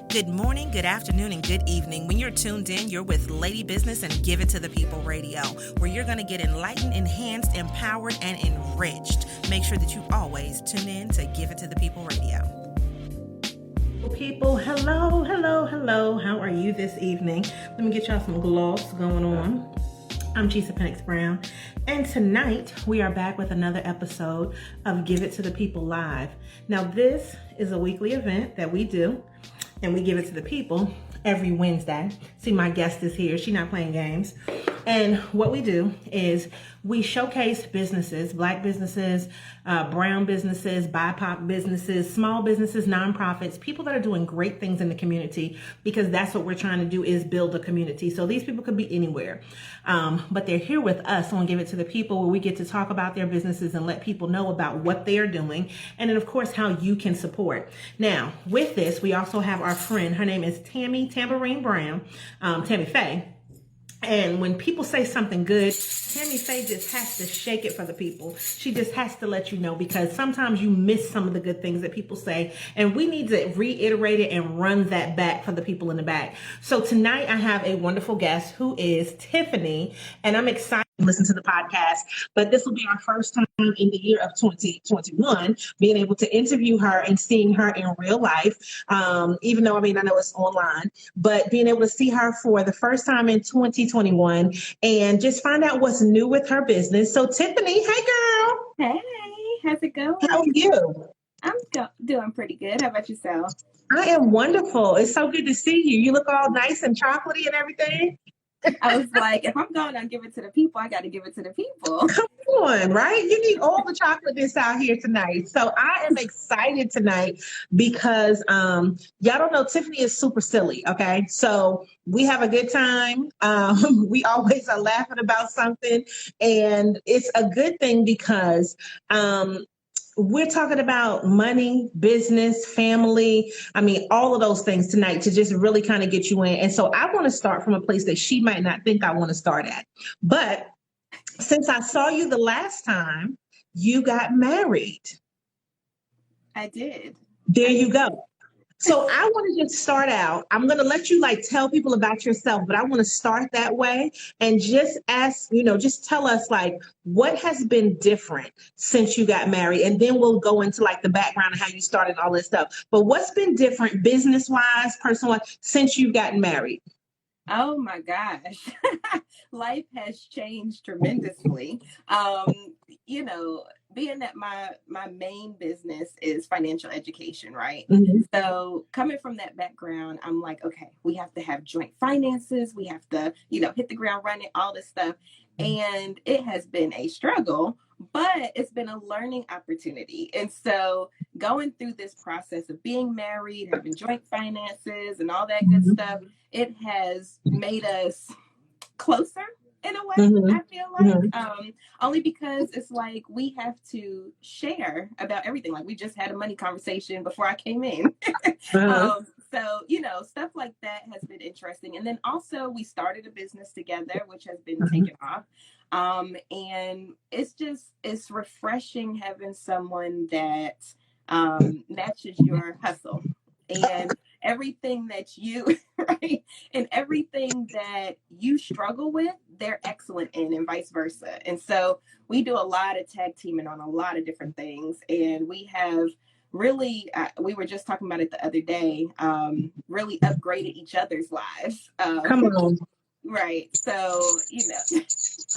Good morning, good afternoon, and good evening. When you're tuned in, you're with Lady Business and Give It to the People Radio, where you're going to get enlightened, enhanced, empowered, and enriched. Make sure that you always tune in to Give It to the People Radio. People, hello. How are you this evening? Let me get y'all some gloss going on. I'm Katman Express, and tonight we are back with another episode of Give It to the People Live. Now, this is a weekly event that we do, and we give it to the people every Wednesday. See, my guest is here. She's not playing games. And what we do is we showcase businesses, Black businesses, brown businesses, BIPOC businesses, small businesses, nonprofits, people that are doing great things in the community, because that's what we're trying to do, is build a community. So these people could be anywhere, but they're here with us on Give It to the People, where we get to talk about their businesses and let people know about what they are doing, and then of course how you can support. Now with this, we also have our friend. Her name is Tambourine Brown, Tammy Faye. And when people say something good, Tammy Faye just has to shake it for the people. She just has to let you know, because sometimes you miss some of the good things that people say, and we need to reiterate it and run that back for the people in the back. So tonight I have a wonderful guest who is Tiffany, and I'm excited to listen to the podcast, but this will be our first time in the year of 2021 being able to interview her and seeing her in real life, even though, I know it's online, but being able to see her for the first time in 2021 and just find out what's new with her business. So Tiffany, hey girl. Hey, how's it going? How are you? I'm doing pretty good. How about yourself? I am wonderful. It's so good to see you. You look all nice and chocolatey and everything. I was like, if I'm going to give it to the people, I got to give it to the people. Come on, right? You need all the chocolateness out here tonight. So I am excited tonight because y'all don't know, Tiffany is super silly, okay? So we have a good time. We always are laughing about something, and it's a good thing because we're talking about money, business, family. All of those things tonight to just really kind of get you in. And so I want to start from a place that she might not think I want to start at. But since I saw you the last time, you got married. I did. There you go. So I want to just start out. I'm going to let you tell people about yourself, but I want to start that way and just ask, just tell us what has been different since you got married. And then we'll go into the background of how you started and all this stuff. But what's been different business-wise, personal-wise, since you've gotten married? Oh my gosh. Life has changed tremendously. Being that my main business is financial education, right? Mm-hmm. So coming from that background, I'm like, okay, we have to have joint finances. We have to, hit the ground running, all this stuff. And it has been a struggle, but it's been a learning opportunity. And so going through this process of being married, having joint finances and all that good stuff, it has made us closer in a way, I feel like, only because it's we have to share about everything. We just had a money conversation before I came in. So, stuff like that has been interesting. And then also we started a business together, which has been taken off. And it's refreshing having someone that matches your hustle. And everything that you, right, and everything that you struggle with, they're excellent in, and vice versa. And so we do a lot of tag teaming on a lot of different things. And we have really, we were just talking about it the other day, really upgraded each other's lives. Come on. Right. So,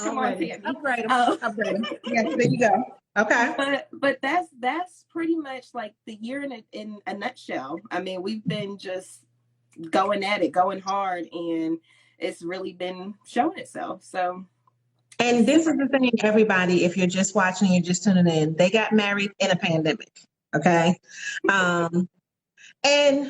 come on, Tammy. Upgrade. Yes, there you go. Okay. But that's pretty much the year in a nutshell. We've been just going at it, going hard, and it's really been showing itself. So, and this is the thing, everybody, if you're just watching, you're just tuning in, they got married in a pandemic. Okay. And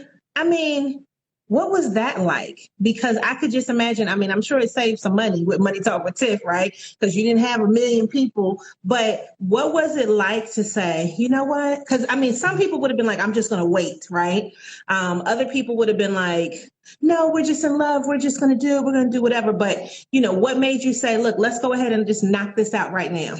what was that like? Because I could just imagine, I'm sure it saved some money with Money Talk with Tiff, right? Because you didn't have 1 million people. But what was it like to say, you know what? Because, some people would have been like, I'm just going to wait, right? Other people would have been like, no, we're just in love. We're just going to do it. We're going to do whatever. But, what made you say, look, let's go ahead and just knock this out right now?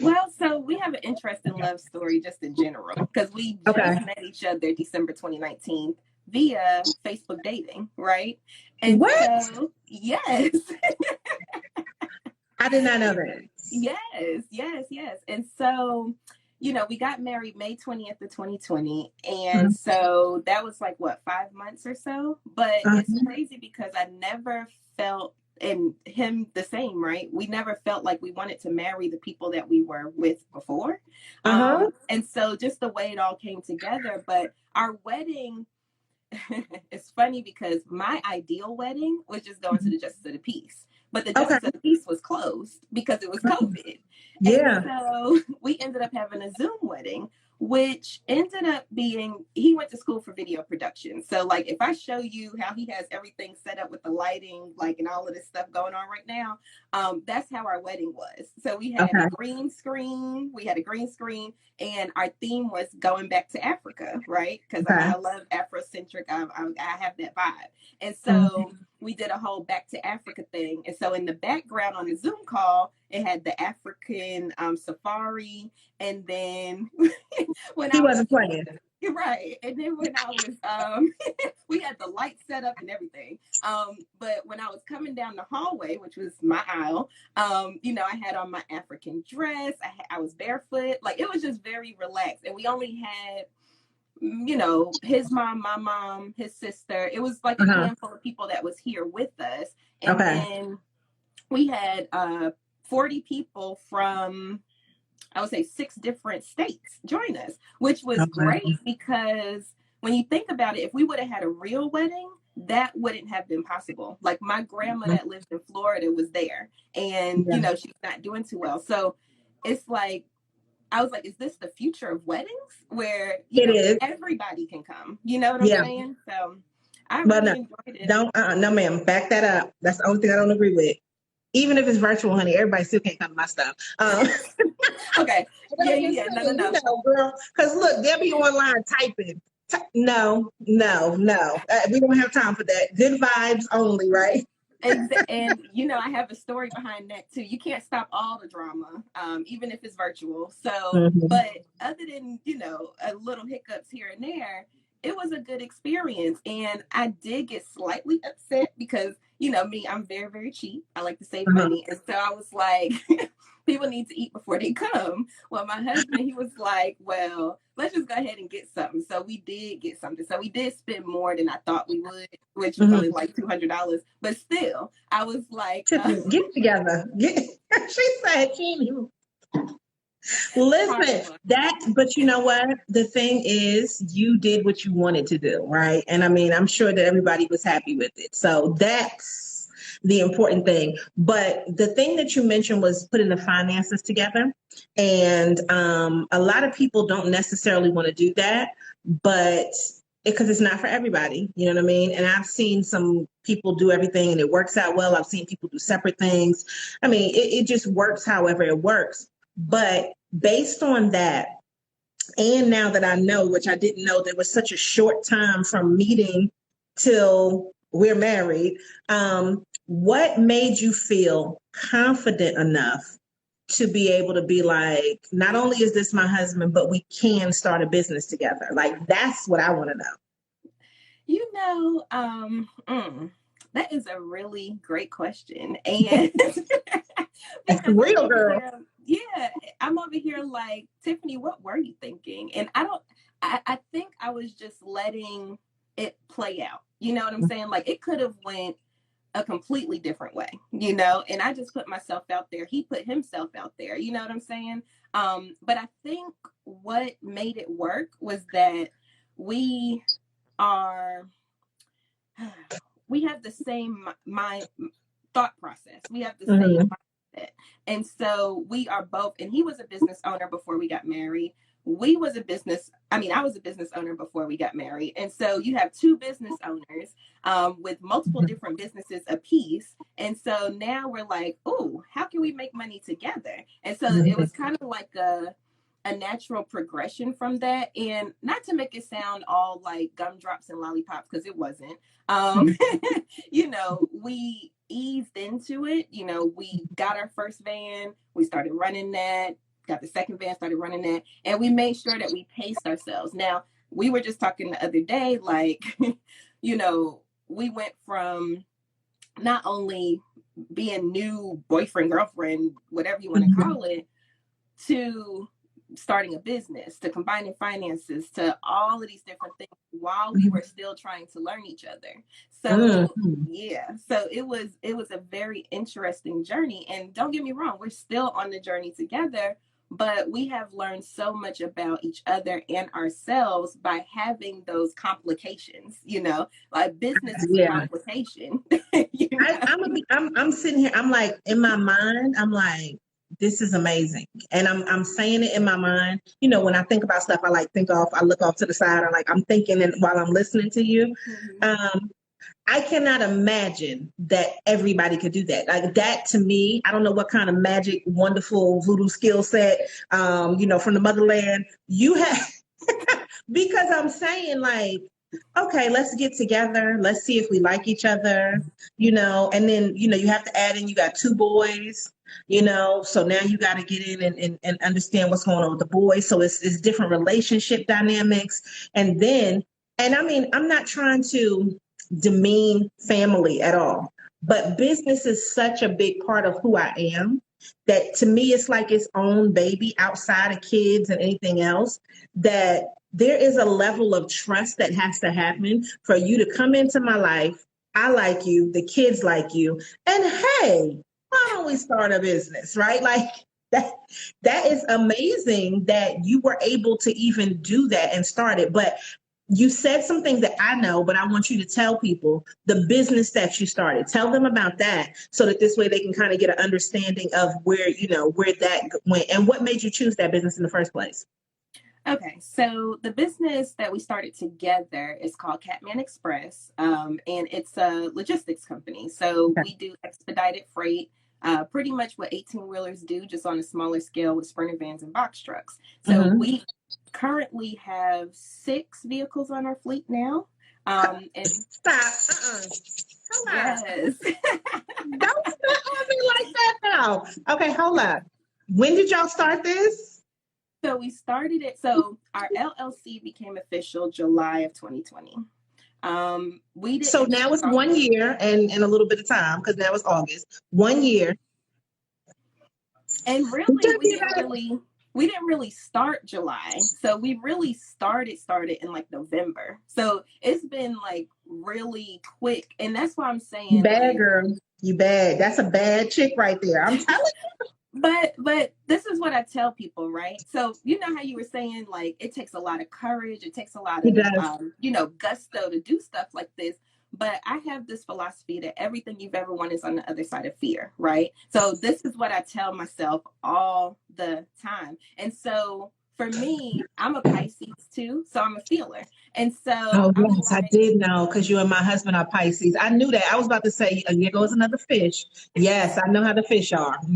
Well, so we have an interesting love story just in general, because we just met each other December 2019. via Facebook dating, right? And What? so, yes. I did not know that. Yes. And so, we got married May 20th of 2020. And so that was like, what, 5 months or so? But it's crazy because I never felt, and him the same, right? We never felt like we wanted to marry the people that we were with before. And so just the way it all came together. But our wedding, it's funny because my ideal wedding was just going to the Justice of the Peace. But the Justice of the Peace was closed because it was COVID. Yeah. And so we ended up having a Zoom wedding, which ended up being, he went to school for video production. So like, if I show you how he has everything set up with the lighting, like, and all of this stuff going on right now, that's how our wedding was. So we had a green screen, and our theme was going back to Africa, right? Because I love Afrocentric. I have that vibe. And so we did a whole back to Africa thing. And so in the background on the Zoom call, it had the African safari. And then when he wasn't playing. Right. And then when I was, we had the lights set up and everything. But when I was coming down the hallway, which was my aisle, I had on my African dress. I was barefoot. Like, it was just very relaxed. And we only had, his mom, my mom, his sister. It was like a handful of people that was here with us. And then we had 40 people from, I would say, 6 different states join us, which was great because when you think about it, if we would have had a real wedding, that wouldn't have been possible. Like, my grandma that lived in Florida was there, and she's not doing too well. So it's like, I was like, is this the future of weddings where everybody can come? You know what I'm saying? So I really enjoyed it. No, ma'am, back that up. That's the only thing I don't agree with. Even if it's virtual, honey, everybody still can't come to my stuff. Okay. Yeah. No. Girl. Because look, they'll be online typing. No. We don't have time for that. Good vibes only, right? And I have a story behind that too. You can't stop all the drama, even if it's virtual. So, but other than, a little hiccups here and there, it was a good experience. And I did get slightly upset because, me, I'm very, very cheap. I like to save money. And so I was like, people need to eat before they come. Well, my husband, he was like, well, let's just go ahead and get something. So we did get something. So we did spend more than I thought we would, which was only like $200. But still, I was like, get it together. She said, listen, but you know what? The thing is, you did what you wanted to do, right? And I mean, I'm sure that everybody was happy with it. So that's the important thing. But the thing that you mentioned was putting the finances together. And a lot of people don't necessarily want to do that, but because it's not for everybody, you know what I mean? And I've seen some people do everything and it works out well. I've seen people do separate things. I mean, it just works however it works. But based on that, and now that I know, which I didn't know, there was such a short time from meeting till we're married, what made you feel confident enough to be able to be like, not only is this my husband, but we can start a business together? Like, that's what I want to know. That is a really great question. And it's real, girl. I'm over here like, Tiffany, what were you thinking? And I think I was just letting it play out. You know what I'm saying? Like, it could have went a completely different way, and I just put myself out there. He put himself out there. You know what I'm saying? But I think what made it work was that we have the same thought process. We have the same mindset. And so we are both, and he was a business owner before we got married. I was a business owner before we got married. And so you have 2 business owners with multiple different businesses apiece. And so now we're like, oh, how can we make money together? And so it was kind of like a natural progression from that. And not to make it sound all like gumdrops and lollipops, because it wasn't. We eased into it. We got our first van, we started running that, got the second van, started running that, and we made sure that we paced ourselves. Now, we were just talking the other day, like, we went from not only being new boyfriend, girlfriend, whatever you want to call it, to starting a business, to combining finances, to all of these different things while we were still trying to learn each other. So so it was a very interesting journey. And don't get me wrong, we're still on the journey together, but we have learned so much about each other and ourselves by having those complications, like business is a complication. I'm sitting here, I'm like, in my mind, I'm like, this is amazing. And I'm saying it in my mind. When I think about stuff, I look off to the side. I'm thinking and while I'm listening to you. I cannot imagine that everybody could do that. Like that to me, I don't know what kind of magic, wonderful voodoo skill set, from the motherland you have, because I'm saying like, okay, let's get together. Let's see if we like each other, and then, you have to add in, you got two boys, so now you got to get in and understand what's going on with the boys. So it's different relationship dynamics. And I mean, I'm not trying to demean family at all, but business is such a big part of who I am that to me, it's like its own baby outside of kids and anything else, that there is a level of trust that has to happen for you to come into my life. I like you, the kids like you, and hey, why don't we start a business, right? Like that is amazing that you were able to even do that and start it. But you said some things that I know, but I want you to tell people the business that you started. Tell them about that so that this way they can kind of get an understanding of where that went and what made you choose that business in the first place. Okay, so the business that we started together is called Katman Express, and it's a logistics company. So we do expedited freight, pretty much what 18-wheelers do, just on a smaller scale with Sprinter vans and box trucks. So we currently have 6 vehicles on our fleet now. And stop. Yes. Don't stop on me like that now. Okay, hold up. When did y'all start this? So we started it. So our LLC became official July of 2020. So now it's 1 year and a little bit of time because now it's August. 1 year. And really, we didn't really start July. So we really started in like November. So it's been like really quick. And that's why I'm saying, you bad, girl. You bad. That's a bad chick right there. I'm telling you. But this is what I tell people, right? So you know how you were saying, like, it takes a lot of courage, it takes a lot of gusto to do stuff like this. But I have this philosophy that everything you've ever wanted is on the other side of fear, right? So this is what I tell myself all the time. And so for me, I'm a Pisces too, so I'm a feeler. And so yes, I did know because you and my husband are Pisces. I knew that. I was about to say, here goes another fish. Yes, I know how the fish are. So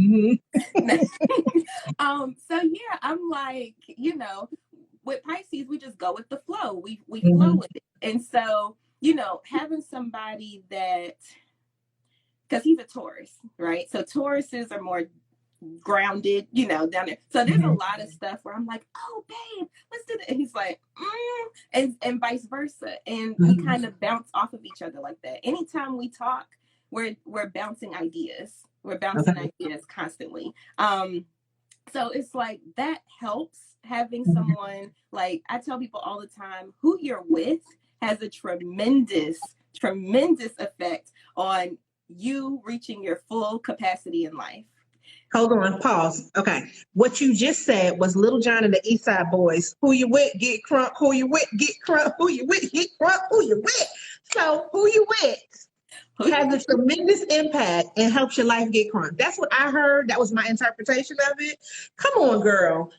yeah, I'm like, with Pisces, we just go with the flow. We flow with it. And so, having somebody that, because he's a Taurus, right? So Tauruses are more grounded, down there. So there's a lot of stuff where I'm like, oh babe, let's do that. And he's like, and vice versa. And we kind of bounce off of each other like that. Anytime we talk, we're bouncing ideas. We're bouncing ideas constantly. So it's like that helps having someone, like I tell people all the time, who you're with has a tremendous effect on you reaching your full capacity in life. Hold on, pause. Okay. What you just said was Little John and the East Side Boys. Who you with, get crunk. Who you with, get crunk. Who you with, get crunk. Who you with. So who you with has a tremendous impact and helps your life get crunk. That's what I heard. That was my interpretation of it. Come on, girl.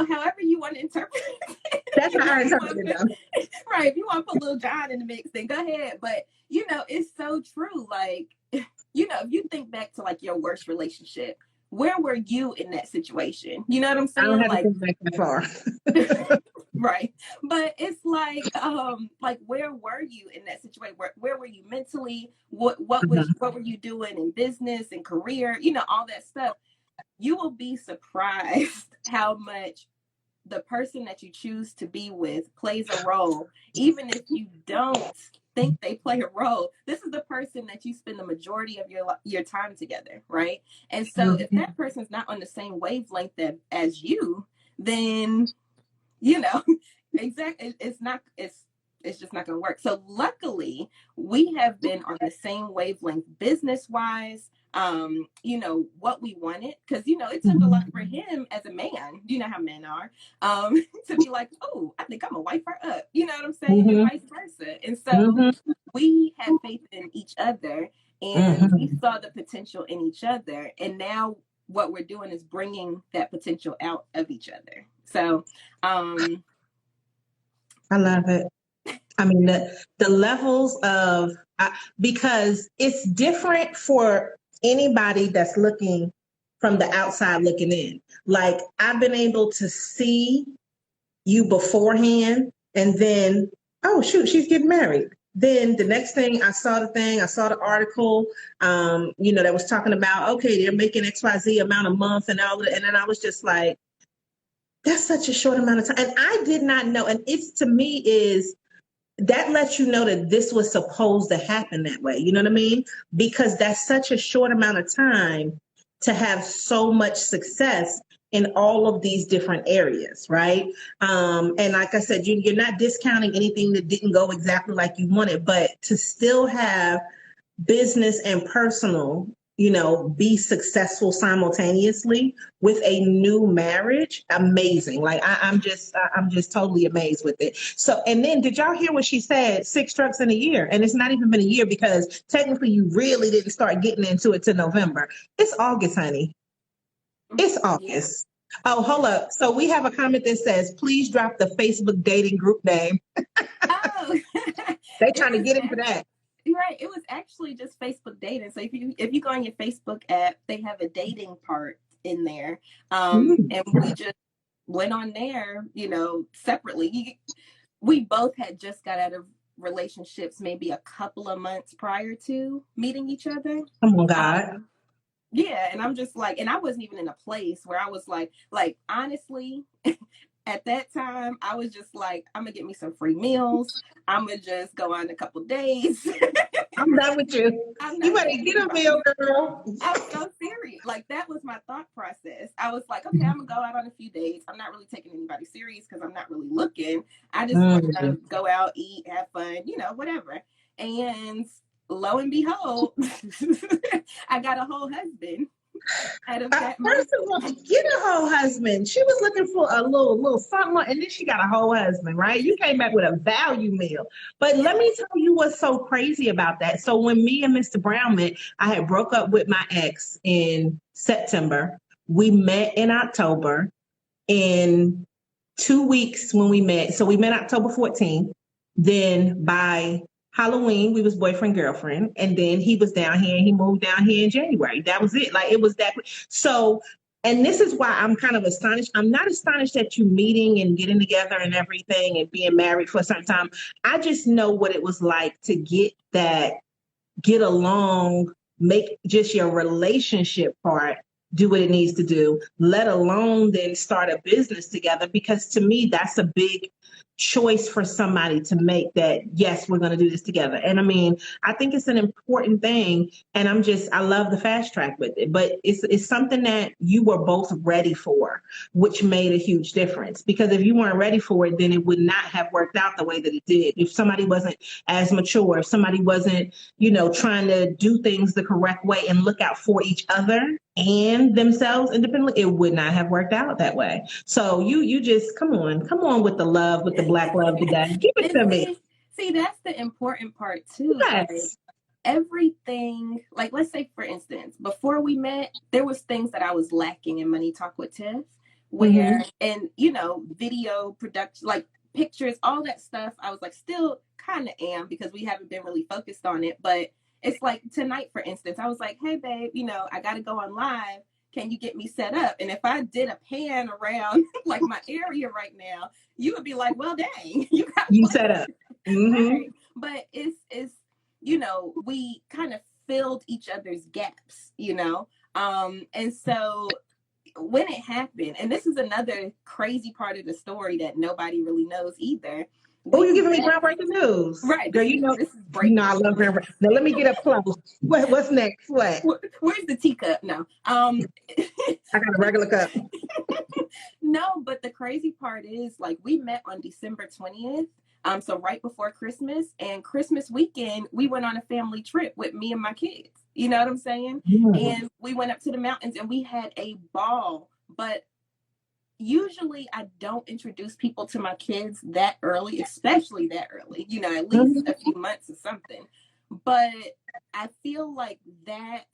However you want to interpret it. That's how I interpret it. Right. If you want to put Little John in the mix, then go ahead. But, it's so true. Like, if you think back to like your worst relationship, where were you in that situation? You know what I'm saying? I don't have to think back that far. Right. But it's like where were you in that situation? Where were you mentally? What were you doing in business and career? All that stuff. You will be surprised how much the person that you choose to be with plays a role, even if you don't think they play a role. This is the person that you spend the majority of your time together, right? And so if that person's not on the same wavelength as you, then exactly, it's just not going to work. So luckily, we have been on the same wavelength business wise. What we wanted, because it took a lot for him as a man. You know how men are, to be like, oh, I think I'm gonna wife her up. You know what I'm saying, and vice versa. And so we had faith in each other, and we saw the potential in each other. And now what we're doing is bringing that potential out of each other. So, I love it. I mean, the levels of, because it's different for anybody that's looking from the outside looking in. Like, I've been able to see you beforehand, and then, oh, shoot, she's getting married. Then the next thing, I saw the article, that was talking about, okay, they're making XYZ amount a month and all of that. And then I was just like, that's such a short amount of time. And I did not know. And it's, to me, is that lets you know that this was supposed to happen that way. You know what I mean? Because that's such a short amount of time to have so much success in all of these different areas, right? And like I said, you're not discounting anything that didn't go exactly like you wanted, but to still have business and personal, be successful simultaneously with a new marriage, amazing. Like, I'm just totally amazed with it. So, and then did y'all hear what she said? 6 trucks in a year. And it's not even been a year, because technically you really didn't start getting into it till November. It's August, honey. It's August. Oh, hold up. So we have a comment that says, please drop the Facebook dating group name. Oh, They trying to get into that. Right. It was actually just Facebook dating. So if you go on your Facebook app, they have a dating part in there. And we just went on there, separately. We both had just got out of relationships maybe a couple of months prior to meeting each other. Oh my God. Yeah, and I'm just like, and I wasn't even in a place where I was like honestly, at that time, I was just like, I'm gonna get me some free meals. I'm gonna just go on a couple days. I'm done with you. You better get a meal, girl. I was so serious. Like, that was my thought process. I was like, okay, I'm gonna go out on a few days. I'm not really taking anybody serious because I'm not really looking. I just want to go out, eat, have fun, whatever. And lo and behold, I got a whole husband. First of all, get a whole husband. She was looking for a little something, and then she got a whole husband, right? You came back with a value meal. But let me tell you what's so crazy about that. So when me and Mr. Brown met, I had broke up with my ex in September. We met in October. In 2 weeks when we met, so we met October 14th. Then by Halloween, we was boyfriend, girlfriend. And then he was down here and he moved down here in January. That was it. Like, it was that. So, and this is why I'm kind of astonished. I'm not astonished at you meeting and getting together and everything and being married for a certain time. I just know what it was like to get along, make just your relationship part do what it needs to do, let alone then start a business together. Because to me, that's a big choice for somebody to make, that yes, we're going to do this together. And I mean, I think it's an important thing, and I love the fast track with it, but it's something that you were both ready for, which made a huge difference. Because if you weren't ready for it, then it would not have worked out the way that it did. If somebody wasn't as mature, if somebody wasn't, trying to do things the correct way and look out for each other and themselves independently, it would not have worked out that way. So you just come on with the love, with the Black love today. Give it to me. See, that's the important part too. Yes. Like, everything, like, let's say for instance, before we met, there was things that I was lacking in Money Talk with Tiff, where and video production, like pictures, all that stuff, I was like, still kind of am, because we haven't been really focused on it. But it's like tonight, for instance, I was like, hey babe, I got to go on live. Can you get me set up? And if I did a pan around like my area right now, you would be like, well, dang, you set up. Right. But it's we kind of filled each other's gaps, and so when it happened, and this is another crazy part of the story that nobody really knows either. Oh, you're giving me groundbreaking news. Right. Girl, This is breaking. I love groundbreaking. Now let me get up close. What's next? What? Where's the teacup? No. I got a regular cup. No, but the crazy part is, like, we met on December 20th. So right before Christmas, and Christmas weekend, we went on a family trip with me and my kids. You know what I'm saying? And we went up to the mountains and we had a ball. But usually I don't introduce people to my kids that early, especially that early, at least a few months or something. But I feel like that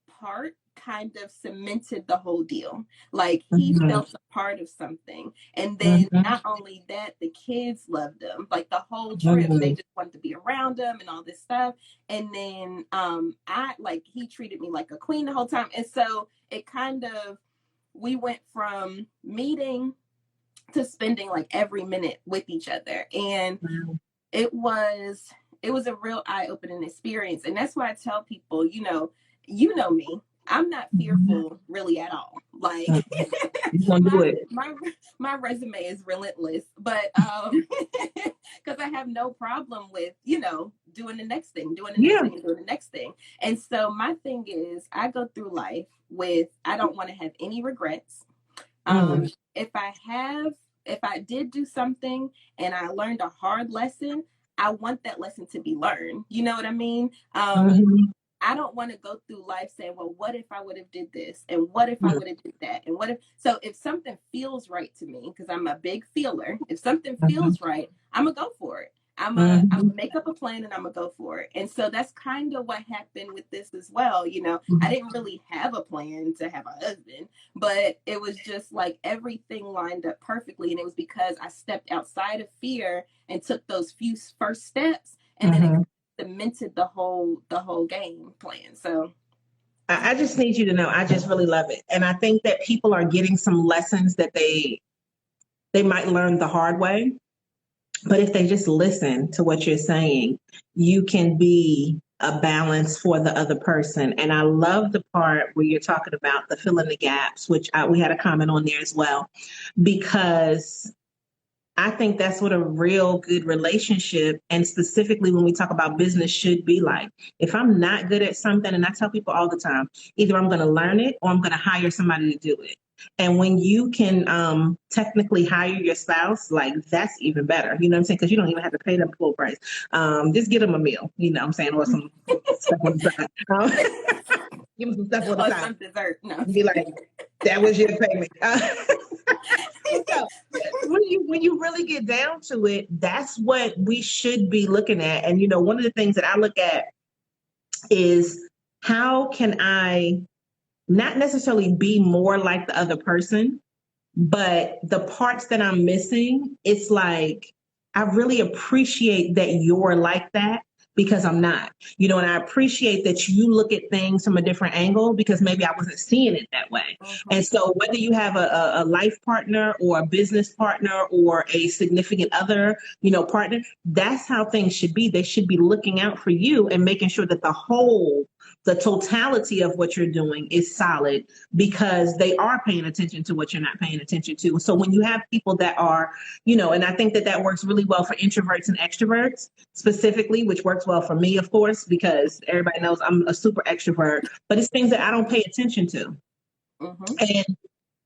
part kind of cemented the whole deal. Like, he felt a part of something. And then not only that, the kids loved him. Like, the whole trip, they just wanted to be around him and all this stuff. And then he treated me like a queen the whole time. And so it kind of, we went from meeting to spending like every minute with each other. And it was a real eye-opening experience. And that's why I tell people, you know me, I'm not fearful really at all. Like, my resume is relentless, but because I have no problem with, doing the next thing, doing the next thing. And so my thing is, I go through life with, I don't want to have any regrets. If I did do something and I learned a hard lesson, I want that lesson to be learned. You know what I mean? I don't want to go through life saying, well, what if I would have did this? And what if I would have did that? And if something feels right to me, because I'm a big feeler, if something feels right, I'm going to go for it. I'm gonna make up a plan and I'm gonna go for it. And so that's kind of what happened with this as well. I didn't really have a plan to have a husband, but it was just like everything lined up perfectly. And it was because I stepped outside of fear and took those few first steps, and then it cemented the whole game plan. So I just need you to know, I just really love it. And I think that people are getting some lessons that they might learn the hard way. But if they just listen to what you're saying, you can be a balance for the other person. And I love the part where you're talking about the fill in the gaps, which we had a comment on there as well, because I think that's what a real good relationship, and specifically when we talk about business, should be like. If I'm not good at something, and I tell people all the time, either I'm going to learn it or I'm going to hire somebody to do it. And when you can technically hire your spouse, like, that's even better. You know what I'm saying? Because you don't even have to pay them full price. Just get them a meal, you know what I'm saying? Or some stuff on the side. Give them some stuff on the side. Some dessert. No. Be like, that was your payment. So, when you really get down to it, that's what we should be looking at. And, one of the things that I look at is, how can I not necessarily be more like the other person, but the parts that I'm missing, it's like, I really appreciate that you're like that, because I'm not, and I appreciate that you look at things from a different angle, because maybe I wasn't seeing it that way. And so whether you have a life partner or a business partner or a significant other, partner, that's how things should be. They should be looking out for you and making sure that the totality of what you're doing is solid, because they are paying attention to what you're not paying attention to. So when you have people that are, and I think that works really well for introverts and extroverts specifically, which works well for me, of course, because everybody knows I'm a super extrovert, but it's things that I don't pay attention to.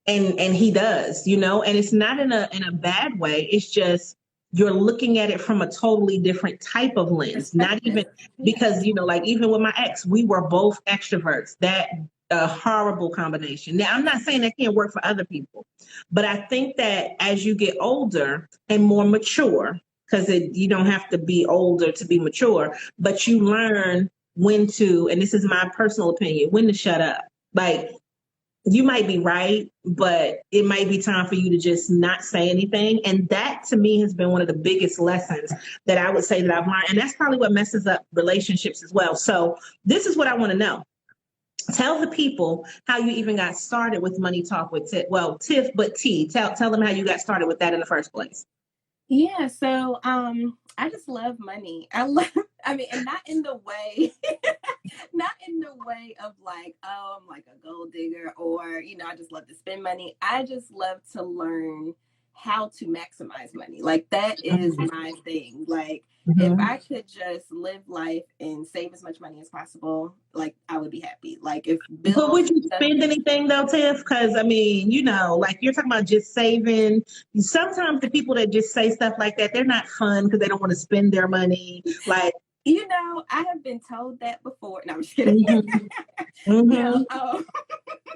And he does, and it's not in a bad way. It's just, you're looking at it from a totally different type of lens, not even because, like, even with my ex, we were both extroverts. That a horrible combination. Now, I'm not saying that can't work for other people, but I think that as you get older and more mature, because you don't have to be older to be mature, but you learn when to, and this is my personal opinion, when to shut up. Like, you might be right, but it might be time for you to just not say anything. And that, to me, has been one of the biggest lessons that I would say that I've learned. And that's probably what messes up relationships as well. So this is what I want to know. Tell the people how you even got started with Money Talk with Tiff. Well, Tiff, but T. Tell them how you got started with that in the first place. Yeah, so I just love money. I mean, and not in the way, not in the way of like, oh, I'm like a gold digger or, I just love to spend money. I just love to learn how to maximize money. Like that is my thing. Like if I could just live life and save as much money as possible, like I would be happy. Like if But bills, would you spend anything though, Tiff? Because I mean, like you're talking about just saving. Sometimes the people that just say stuff like that, they're not fun because they don't want to spend their money. Like, I have been told that before. No, I'm just kidding. mm-hmm.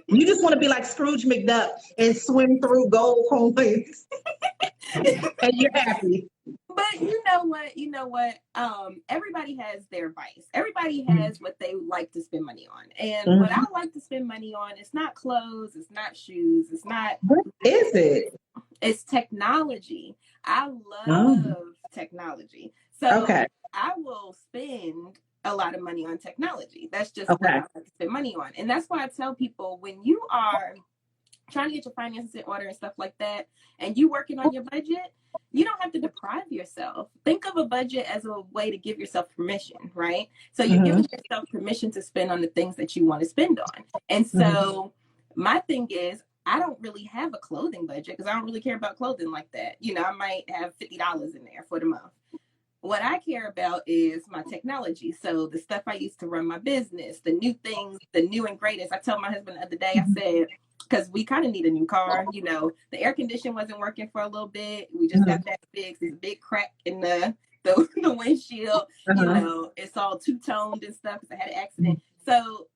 You just want to be like Scrooge McDuck and swim through gold coins, and you're happy. But you know what? Everybody has their vice. Everybody has what they like to spend money on. And what I like to spend money on, it's not clothes, it's not shoes, it's not. What is it? It's technology. I love technology. So I will spend a lot of money on technology. That's just what I like to spend money on. And that's why I tell people when you are trying to get your finances in order and stuff like that, and you working on your budget, you don't have to deprive yourself. Think of a budget as a way to give yourself permission, right? So you're giving yourself permission to spend on the things that you want to spend on. And so my thing is, I don't really have a clothing budget because I don't really care about clothing like that. I might have $50 in there for the month. What I care about is my technology. So the stuff I use to run my business, the new things, the new and greatest. I told my husband the other day, I said, because we kind of need a new car. The air condition wasn't working for a little bit. We just got that fixed. There's a big crack in the windshield. It's all two-toned and stuff because I had an accident. So,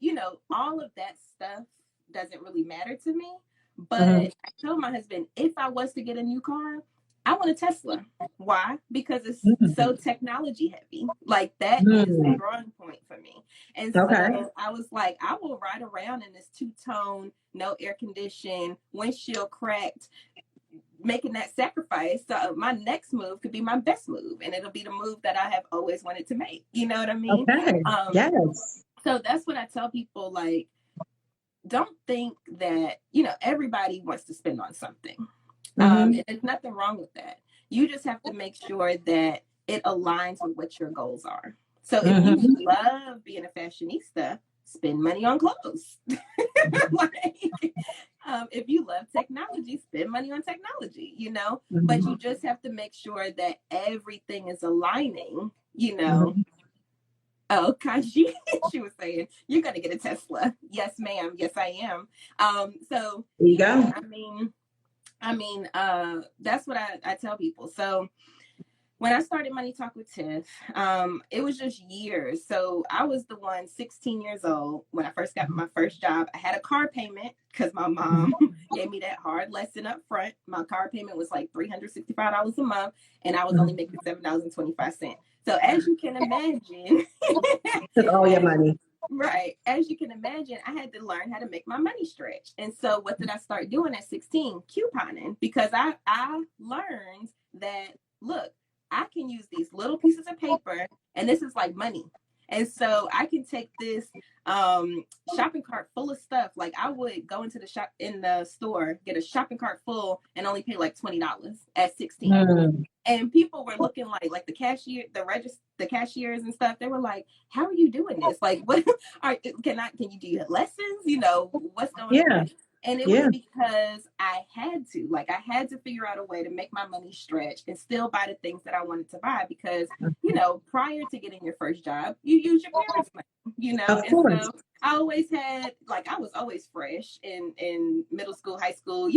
all of that stuff doesn't really matter to me. But I told my husband, if I was to get a new car, I want a Tesla. Why? Because it's so technology heavy. Like that is the drawing point for me. And so I was like, I will ride around in this two-tone, no air conditioned, windshield cracked, making that sacrifice. So my next move could be my best move. And it'll be the move that I have always wanted to make. You know what I mean? Okay. Yes. So that's what I tell people, like, don't think that, everybody wants to spend on something. And there's nothing wrong with that. You just have to make sure that it aligns with what your goals are. So if you love being a fashionista, spend money on clothes. If you love technology, spend money on technology, but you just have to make sure that everything is aligning, Oh, Kashi, she was saying, you're going to get a Tesla. Yes, ma'am. Yes, I am. So there you go. I mean, that's what I tell people. So when I started Money Talk with Tiff, it was just years. So I was the one 16 years old when I first got my first job. I had a car payment because my mom gave me that hard lesson up front. My car payment was like $365 a month, and I was only making $7.25. So as you can imagine, took all your money. Right. As you can imagine, I had to learn how to make my money stretch. And so what did I start doing at 16? Couponing, because I learned that, look, I can use these little pieces of paper, and this is like money. And so I can take this shopping cart full of stuff. Like I would go into the store, get a shopping cart full, and only pay like $20 at 16. And people were looking like the cashier, the cashiers and stuff. They were like, "How are you doing this? Like, what? Can you do lessons? What's going on?" And it was because I had to figure out a way to make my money stretch and still buy the things that I wanted to buy because, prior to getting your first job, you use your parents' money, Of course. So I always had, I was always fresh in middle school, high school,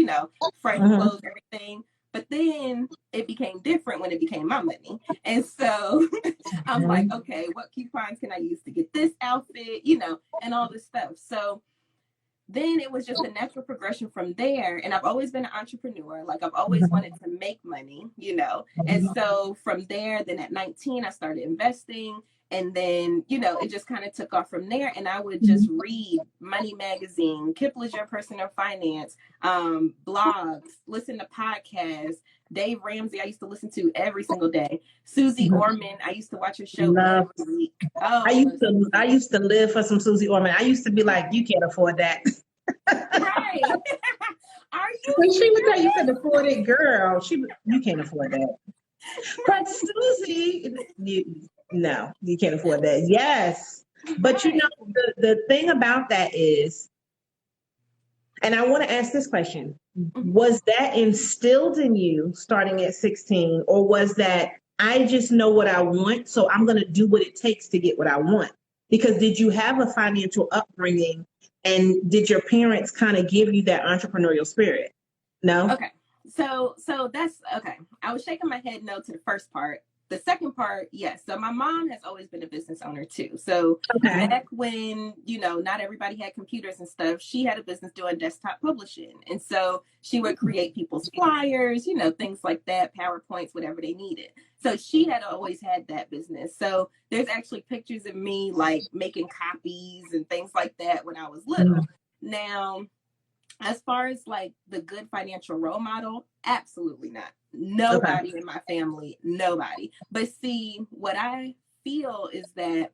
fresh clothes, everything. But then it became different when it became my money. And so I'm like, okay, what coupons can I use to get this outfit, and all this stuff. So then it was just a natural progression from there. And I've always been an entrepreneur. Like I've always wanted to make money, And so from there, then at 19, I started investing. And then, it just kind of took off from there. And I would just read Money Magazine, Kiplinger Personal Finance, blogs, listen to podcasts. Dave Ramsey, I used to listen to every single day. Susie Orman, I used to watch her show every week. Oh, I used to live for some Susie Orman. I used to be like, you can't afford that. Right. Are you? When she was there, you could afford it, girl. You can't afford that. But Susie, no, you can't afford that. Yes. But Right. the thing about that is, and I want to ask this question, Mhm. was that instilled in you starting at 16, or was that I just know what I want, so I'm going to do what it takes to get what I want? Because did you have a financial upbringing, and did your parents kind of give you that entrepreneurial spirit? No? Okay. So that's okay. I was shaking my head no to the first part. The second part, yes. So my mom has always been a business owner too. So Okay. back when, not everybody had computers and stuff, she had a business doing desktop publishing. And so she would create people's flyers, things like that, PowerPoints, whatever they needed. So she had always had that business. So there's actually pictures of me like making copies and things like that when I was little. Now, as far as like the good financial role model, absolutely not. Okay. Nobody in my family, nobody. But see, what I feel is that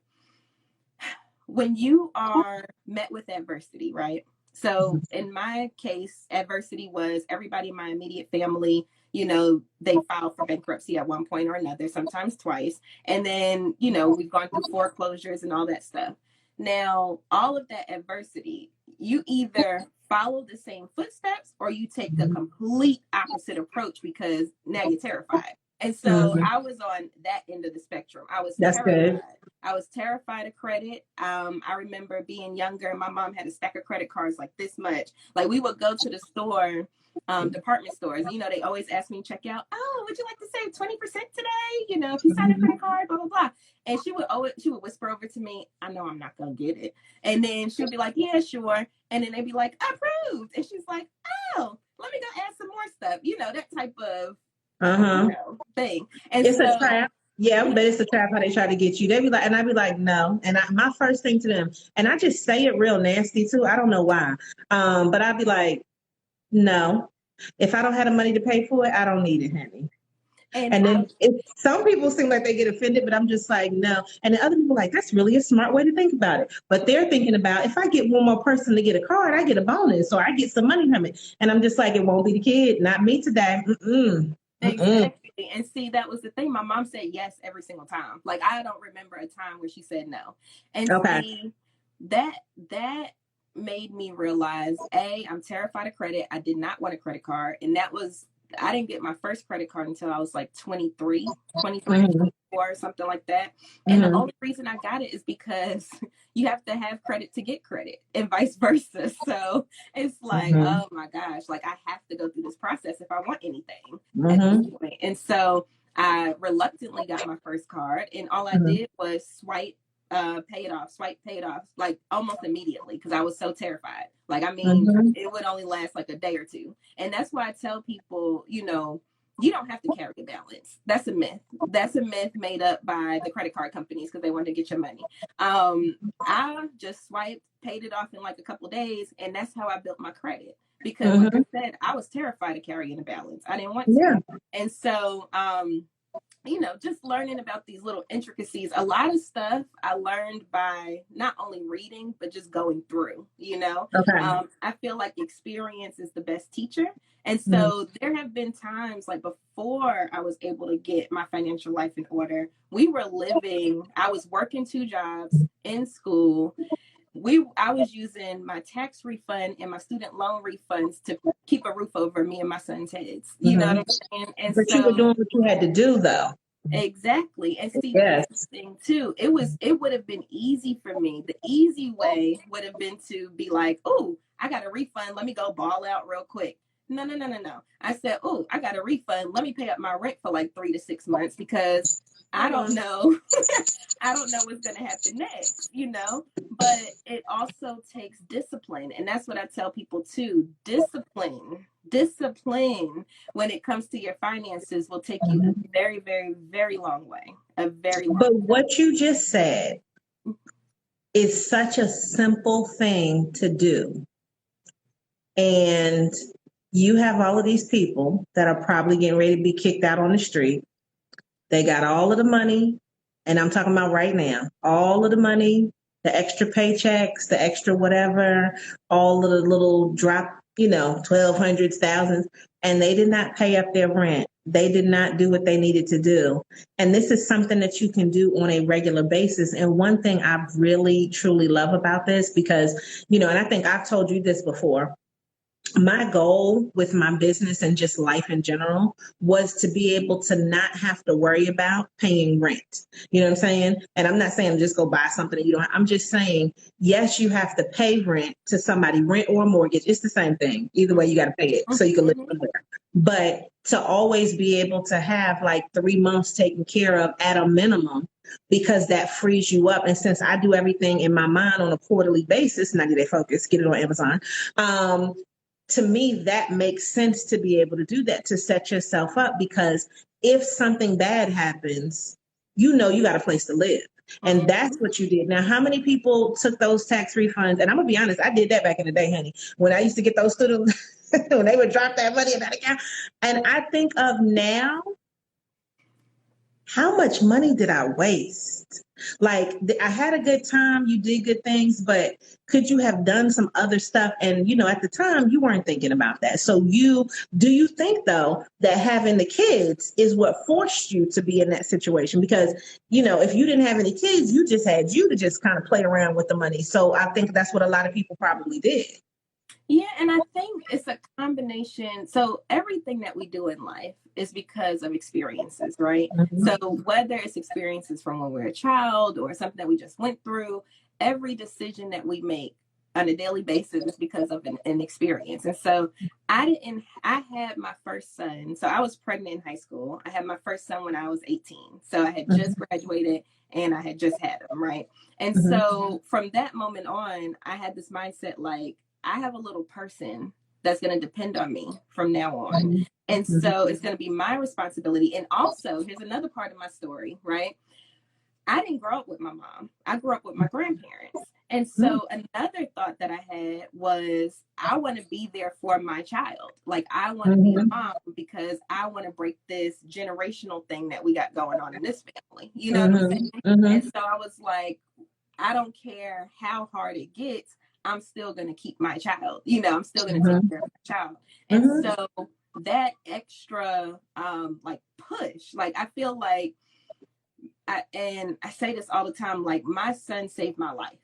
when you are met with adversity, right? So in my case, adversity was everybody in my immediate family, they filed for bankruptcy at one point or another, sometimes twice. And then, we've gone through foreclosures and all that stuff. Now, all of that adversity, you either follow the same footsteps or you take the complete opposite approach because now you're terrified. And so Mhm. I was on that end of the spectrum. I was That's terrified. good. I was terrified of credit. I remember being younger and my mom had a stack of credit cards like this much. Like we would go to the store, department stores. They always ask me to check out. Oh, would you like to save 20% today? If you sign a credit card, blah blah blah. And she would whisper over to me, "I know I'm not gonna get it." And then she would be like, "Yeah, sure." And then they'd be like, "Approved." And she's like, "Oh, let me go add some more stuff." That type of Uh-huh. thing. And It's a so trap. Yeah, but it's a trap how they try to get you. They be like, and I be like, no. And my first thing to them, and I just say it real nasty too. I don't know why. But I'd be like, no. If I don't have the money to pay for it, I don't need it, honey. and And I then some people seem like they get offended, but I'm just like, no. And then other people are like, that's really a smart way to think about it. But they're thinking about if I get one more person to get a card, I get a bonus, so I get some money from it. And I'm just like, it won't be the kid, not me today. Mm-mm. Mm-mm. Exactly. And see, that was the thing. My mom said yes every single time. Like I don't remember a time where she said no. And Okay. see, that made me realize, I'm terrified of credit. I did not want a credit card. And I didn't get my first credit card until I was like 23, 23 or Mm-hmm. 24 or something like that. And the Mm-hmm. only reason I got it is because you have to have credit to get credit and vice versa. So it's like, Mm-hmm. oh my gosh, like I have to go through this process if I want anything at this Mm-hmm. point. And so I reluctantly got my first card, and all I Mm-hmm. did was pay it off, pay it off, like almost immediately because I was so terrified. Like, I mean, Mm-hmm. it would only last like a day or two. And that's why I tell people, you don't have to carry a balance. That's a myth. That's a myth made up by the credit card companies because they want to get your money. I just swiped, paid it off in like a couple of days, and that's how I built my credit. Because like Mm-hmm. I said, I was terrified of carrying a balance. I didn't want to. Yeah. And so just learning about these little intricacies. A lot of stuff I learned by not only reading, but just going through, Okay. I feel like experience is the best teacher. And Mm-hmm. so there have been times like before I was able to get my financial life in order, I was working two jobs in school. I was using my tax refund and my student loan refunds to keep a roof over me and my son's heads. You know what Mm-hmm. I'm saying? And But you were so doing what you had to do, though. exactly. And see, Yes. that's the thing too. It would have been easy for me. The easy way would have been to be like, oh, I got a refund. Let me go ball out real quick. No, no, no, no, no. I said, oh, I got a refund. Let me pay up my rent for like 3 to 6 months because I don't know. I don't know what's going to happen next. But it also takes discipline. And that's what I tell people too. Discipline when it comes to your finances will take you a very, very, very long way. A very long But way. what you just said is such a simple thing to do. And you have all of these people that are probably getting ready to be kicked out on the street. They got all of the money, and I'm talking about right now, all of the money, the extra paychecks, the extra whatever, all of the little drop, $1,200s, thousands, and they did not pay up their rent. They did not do what they needed to do. And this is something that you can do on a regular basis. And one thing I really, truly love about this, because, and I think I've told you this before, my goal with my business and just life in general was to be able to not have to worry about paying rent. You know what I'm saying? And I'm not saying just go buy something that you don't. I'm just saying, yes, you have to pay rent to somebody, rent or mortgage. It's the same thing. Either way, you got to pay it so you can live somewhere. But to always be able to have like 3 months taken care of at a minimum, because that frees you up. And since I do everything in my mind on a quarterly basis, 90-day focus, get it on Amazon. To me, that makes sense to be able to do that, to set yourself up, because if something bad happens, you got a place to live. And that's what you did. Now, how many people took those tax refunds? And I'm going to be honest, I did that back in the day, honey, when I used to get those students, when they would drop that money in that account. And I think of now, how much money did I waste? Like, I had a good time, you did good things, but could you have done some other stuff? And, at the time you weren't thinking about that. So do you think though, that having the kids is what forced you to be in that situation? Because, if you didn't have any kids, you just had you to just kind of play around with the money. So I think that's what a lot of people probably did. Yeah, and I think it's a combination. So everything that we do in life is because of experiences, right? Mm-hmm. So whether it's experiences from when we're a child or something that we just went through, every decision that we make on a daily basis is because of an experience. And so I had my first son. So I was pregnant in high school. I had my first son when I was 18. So I had just graduated and I had just had him, right? And so from that moment on, I had this mindset like, I have a little person that's going to depend on me from now on. And so it's going to be my responsibility. And also, here's another part of my story, right? I didn't grow up with my mom. I grew up with my grandparents. And so another thought that I had was, I want to be there for my child. Like, I want to be a mom because I want to break this generational thing that we got going on in this family. You know what I'm saying? And so I was like, I don't care how hard it gets. I'm still going to keep my child, I'm still going to take care of my child. And so that extra, push, like, I feel like, and I say this all the time, like, my son saved my life,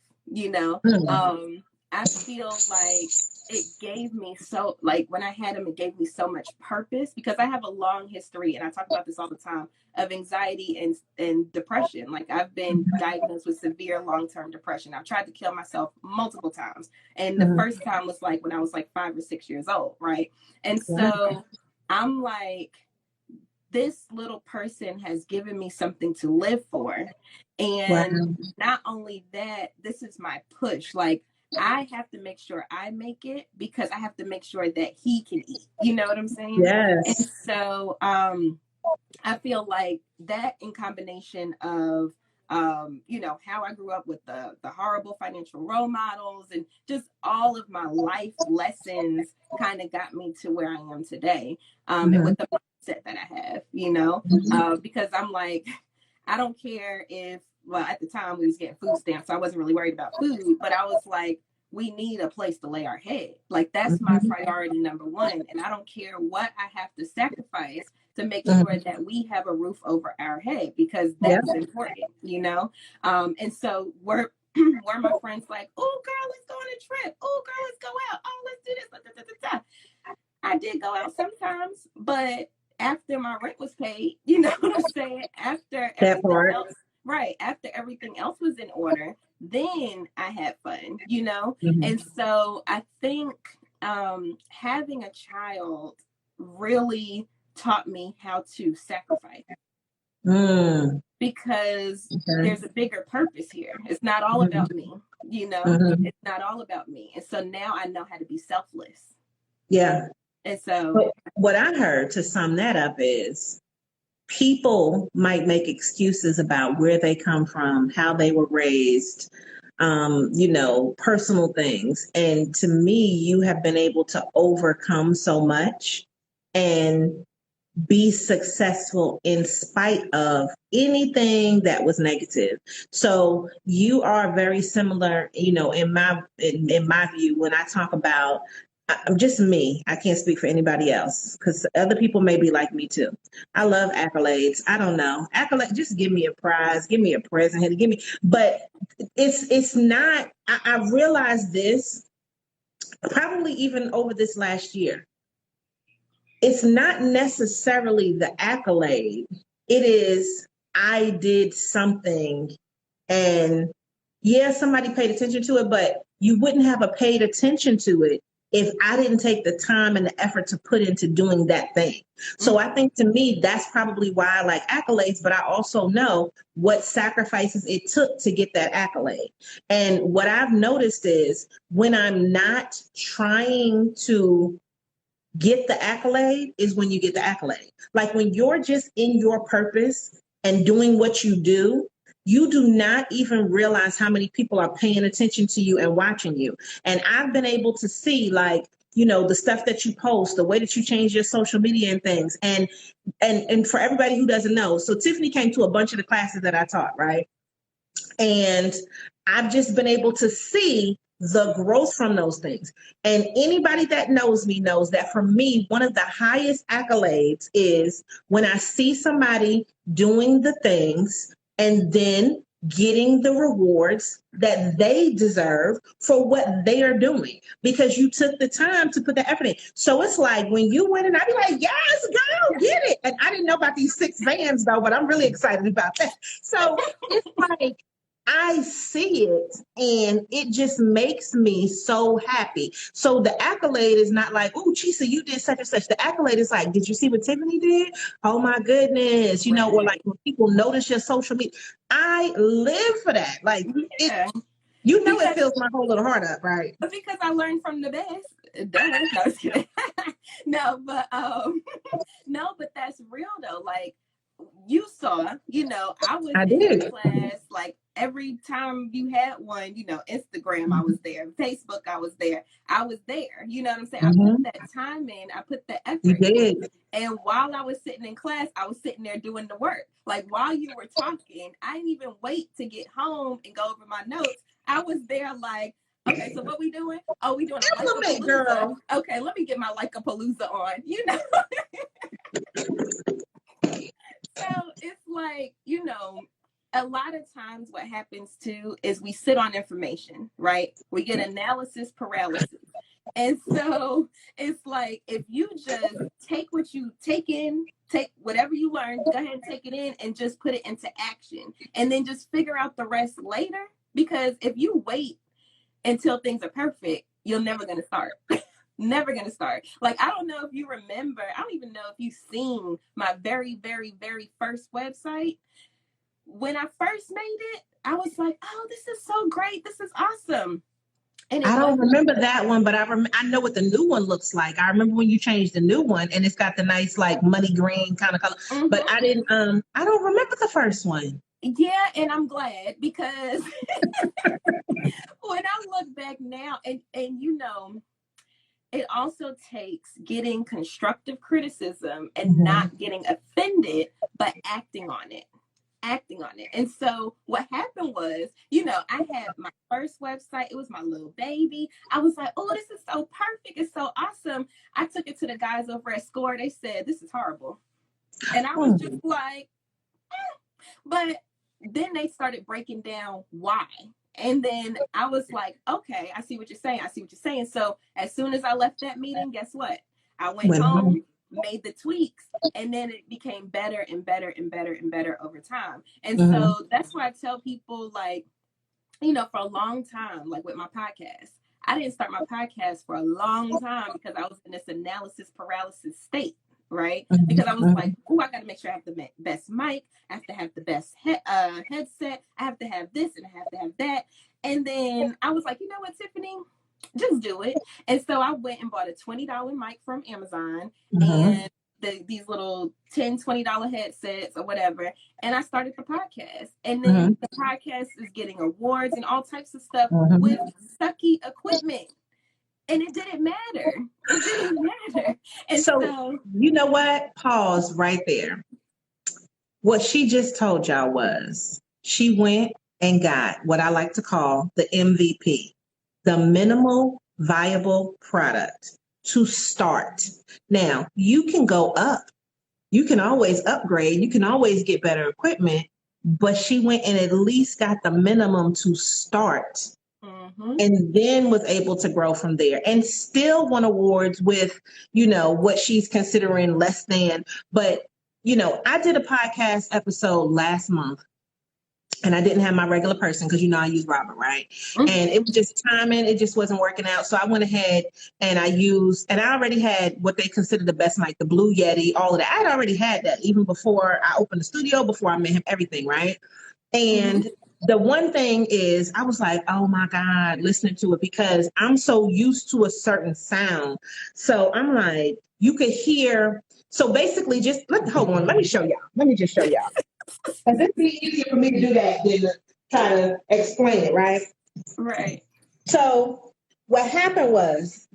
I feel like it gave me so, like, when I had him, it gave me so much purpose, because I have a long history, and I talk about this all the time, of anxiety and depression. Like, I've been diagnosed with severe long-term depression. I've tried to kill myself multiple times. And the first time was like when I was like 5 or 6 years old, right? And so I'm like, this little person has given me something to live for. And not only that, this is my push. Like, I have to make sure I make it, because I have to make sure that he can eat. You know what I'm saying? Yes. And so I feel like that, in combination of how I grew up with the horrible financial role models and just all of my life lessons, kind of got me to where I am today. And with the mindset that I have, because I'm like, I don't care if, well, at the time we was getting food stamps, so I wasn't really worried about food, but I was like, we need a place to lay our head. Like, that's my priority number one. And I don't care what I have to sacrifice to make sure that we have a roof over our head, because that's important, And so were my friends like, oh, girl, let's go on a trip. Oh, girl, let's go out. Oh, let's do this. Da, da, da, da. I did go out sometimes, but after my rent was paid, you know what I'm saying? After everything else, right, after everything else was in order, then I had fun, And so I think having a child really taught me how to sacrifice, because there's a bigger purpose here. It's not all about me, It's not all about me. And so now I know how to be selfless. Yeah. And so but what I heard, to sum that up, is people might make excuses about where they come from, how they were raised, personal things. And to me, you have been able to overcome so much and be successful in spite of anything that was negative. So you are very similar, in my view, when I talk about I'm just me. I can't speak for anybody else because other people may be like me too. I love accolades. I don't know. Accolade, just give me a prize, give me a present, honey, give me. But it's not. I realized this probably even over this last year. It's not necessarily the accolade. It is I did something, and yeah, somebody paid attention to it, but you wouldn't have a paid attention to it if I didn't take the time and the effort to put into doing that thing. So I think to me, that's probably why I like accolades, but I also know what sacrifices it took to get that accolade. And what I've noticed is when I'm not trying to get the accolade is when you get the accolade. Like when you're just in your purpose and doing what you do not even realize how many people are paying attention to you and watching you. And I've been able to see like, you know, the stuff that you post, the way that you change your social media and things. And for everybody who doesn't know, so Tiffany came to a bunch of the classes that I taught, right? And I've just been able to see the growth from those things. And anybody that knows me knows that for me, one of the highest accolades is when I see somebody doing the things and then getting the rewards that they deserve for what they are doing because you took the time to put the effort in. So it's like when you win, and I'd be like, yes, go get it. And I didn't know about these 6 vans though, but I'm really excited about that. So it's like, I see it and it just makes me so happy. So the accolade is not like, oh, Chisa, you did such and such. The accolade is like, did you see what Tiffany did? Oh my goodness. You know, or like when people notice your social media, I live for that. Like, Yeah. it feels my whole little heart up, right? Because I learned from the best. No, I was kidding. No, but no, but that's real though. Like you saw, you know, I was in class like every time you had one, you know, Instagram, I was there, Facebook, I was there, you know what I'm saying? I put that time in, I put the effort in. And while I was sitting in class, I was sitting there doing the work. Like while you were talking, I didn't even wait to get home and go over my notes. I was there like, okay, so what we doing? Oh, we doing a like-a-palooza. Okay, let me get my like-a-palooza on, you know? So it's like, you know, a lot of times what happens too is we sit on information, right? We get analysis paralysis. And so it's like, if you just take what you take whatever you learn, go ahead and take it in and just put it into action and then just figure out the rest later. Because if you wait until things are perfect, you're never going to start. Never going to start. Like, I don't know if you remember, I don't even know if you've seen my very, very, very first website. When I first made it, I was like, oh, this is so great. This is awesome. And I don't remember that one, but I know what the new one looks like. I remember when you changed the new one and it's got the nice like money green kind of color, but I don't remember the first one. Yeah, and I'm glad because when I look back now and you know, it also takes getting constructive criticism and not getting offended, but acting on it. And so what happened was, you know, I had my first website. It was my little baby. I was like, oh, this is so perfect. It's so awesome. I took it to the guys over at Score. They said, this is horrible. And I was just like, But then they started breaking down why. And then I was like, okay, I see what you're saying. So as soon as I left that meeting, guess what? I went home, made the tweaks, and then it became better and better and better and better over time. And so that's why I tell people, like, you know, for a long time, like with my podcast, I didn't start my podcast for a long time because I was in this analysis paralysis state. Right? Because I was like, oh, I got to make sure I have the best mic. I have to have the best headset. I have to have this and I have to have that. And then I was like, you know what, Tiffany? Just do it. And so I went and bought a $20 mic from Amazon and these little $10, $20 headsets or whatever. And I started the podcast. And then the podcast is getting awards and all types of stuff with sucky equipment. And it didn't matter. And so, you know what? Pause right there. What she just told y'all was she went and got what I like to call the MVP, the minimal viable product to start. Now, you can go up. You can always upgrade. You can always get better equipment, but she went and at least got the minimum to start and then was able to grow from there and still won awards with, what she's considering less than. But, I did a podcast episode last month and I didn't have my regular person because, I use Robert, right? And it was just timing. It just wasn't working out. So I went ahead and I already had what they consider the best mic, the Blue Yeti, all of that. I had already had that even before I opened the studio, before I met him, everything, right? And the one thing is I was like, oh my God, listening to it because I'm so used to a certain sound. So I'm like, you could hear. So basically hold on. Let me show y'all. Let me just show y'all. Because it'd be easier for me to do that than to try to explain it, right? Right. So what happened was,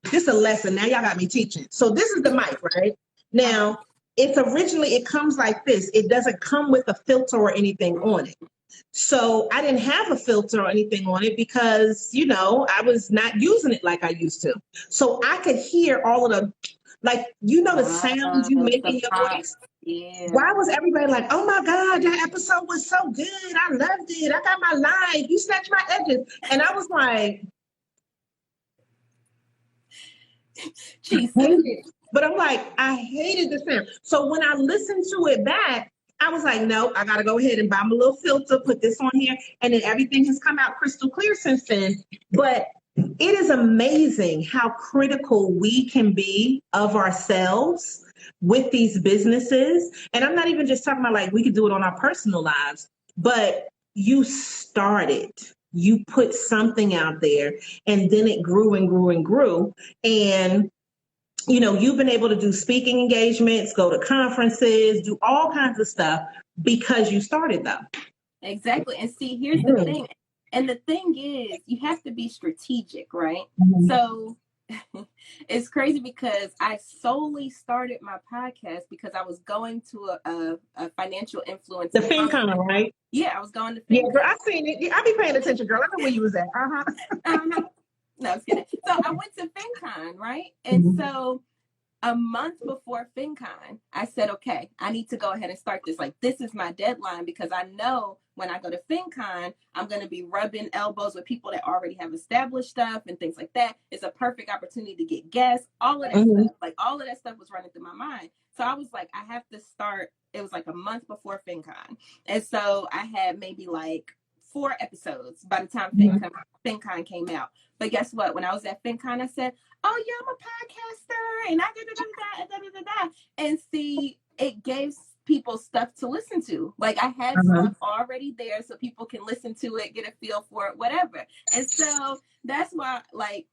this is a lesson. Now y'all got me teaching. So this is the mic, right? Now, it comes like this. It doesn't come with a filter or anything on it. So I didn't have a filter or anything on it because, I was not using it like I used to. So I could hear all of the, the sounds you make in your voice. Yeah. Why was everybody like, oh my God, that episode was so good. I loved it. I got my line. You snatched my edges. And I was like, but I'm like, I hated the sound. So when I listened to it back, I was like, no, I got to go ahead and buy my little filter, put this on here. And then everything has come out crystal clear since then. But it is amazing how critical we can be of ourselves with these businesses. And I'm not even just talking about like we could do it on our personal lives, but you started. You put something out there and then it grew and grew and grew. And you've been able to do speaking engagements, go to conferences, do all kinds of stuff because you started them. Exactly. And see, here's the thing. And the thing is, you have to be strategic, right? So it's crazy because I solely started my podcast because I was going to a financial influence. The FinCon, right? Yeah, I was going to FinCon. Yeah, girl, I seen it. I be paying attention, girl. I know where you was at. No, I was kidding. So I went to FinCon, right? And so a month before FinCon, I said, okay, I need to go ahead and start this. Like, this is my deadline because I know when I go to FinCon, I'm going to be rubbing elbows with people that already have established stuff and things like that. It's a perfect opportunity to get guests, all of that stuff. Like, all of that stuff was running through my mind. So I was like, I have to start. It was like a month before FinCon. And so I had maybe like 4 episodes by the time FinCon came out. But guess what? When I was at FinCon, I said, oh, yeah, I'm a podcaster. And I da-da-da-da-da-da-da-da. And see, it gave people stuff to listen to. Like, I had stuff already there so people can listen to it, get a feel for it, whatever. And so that's why, like,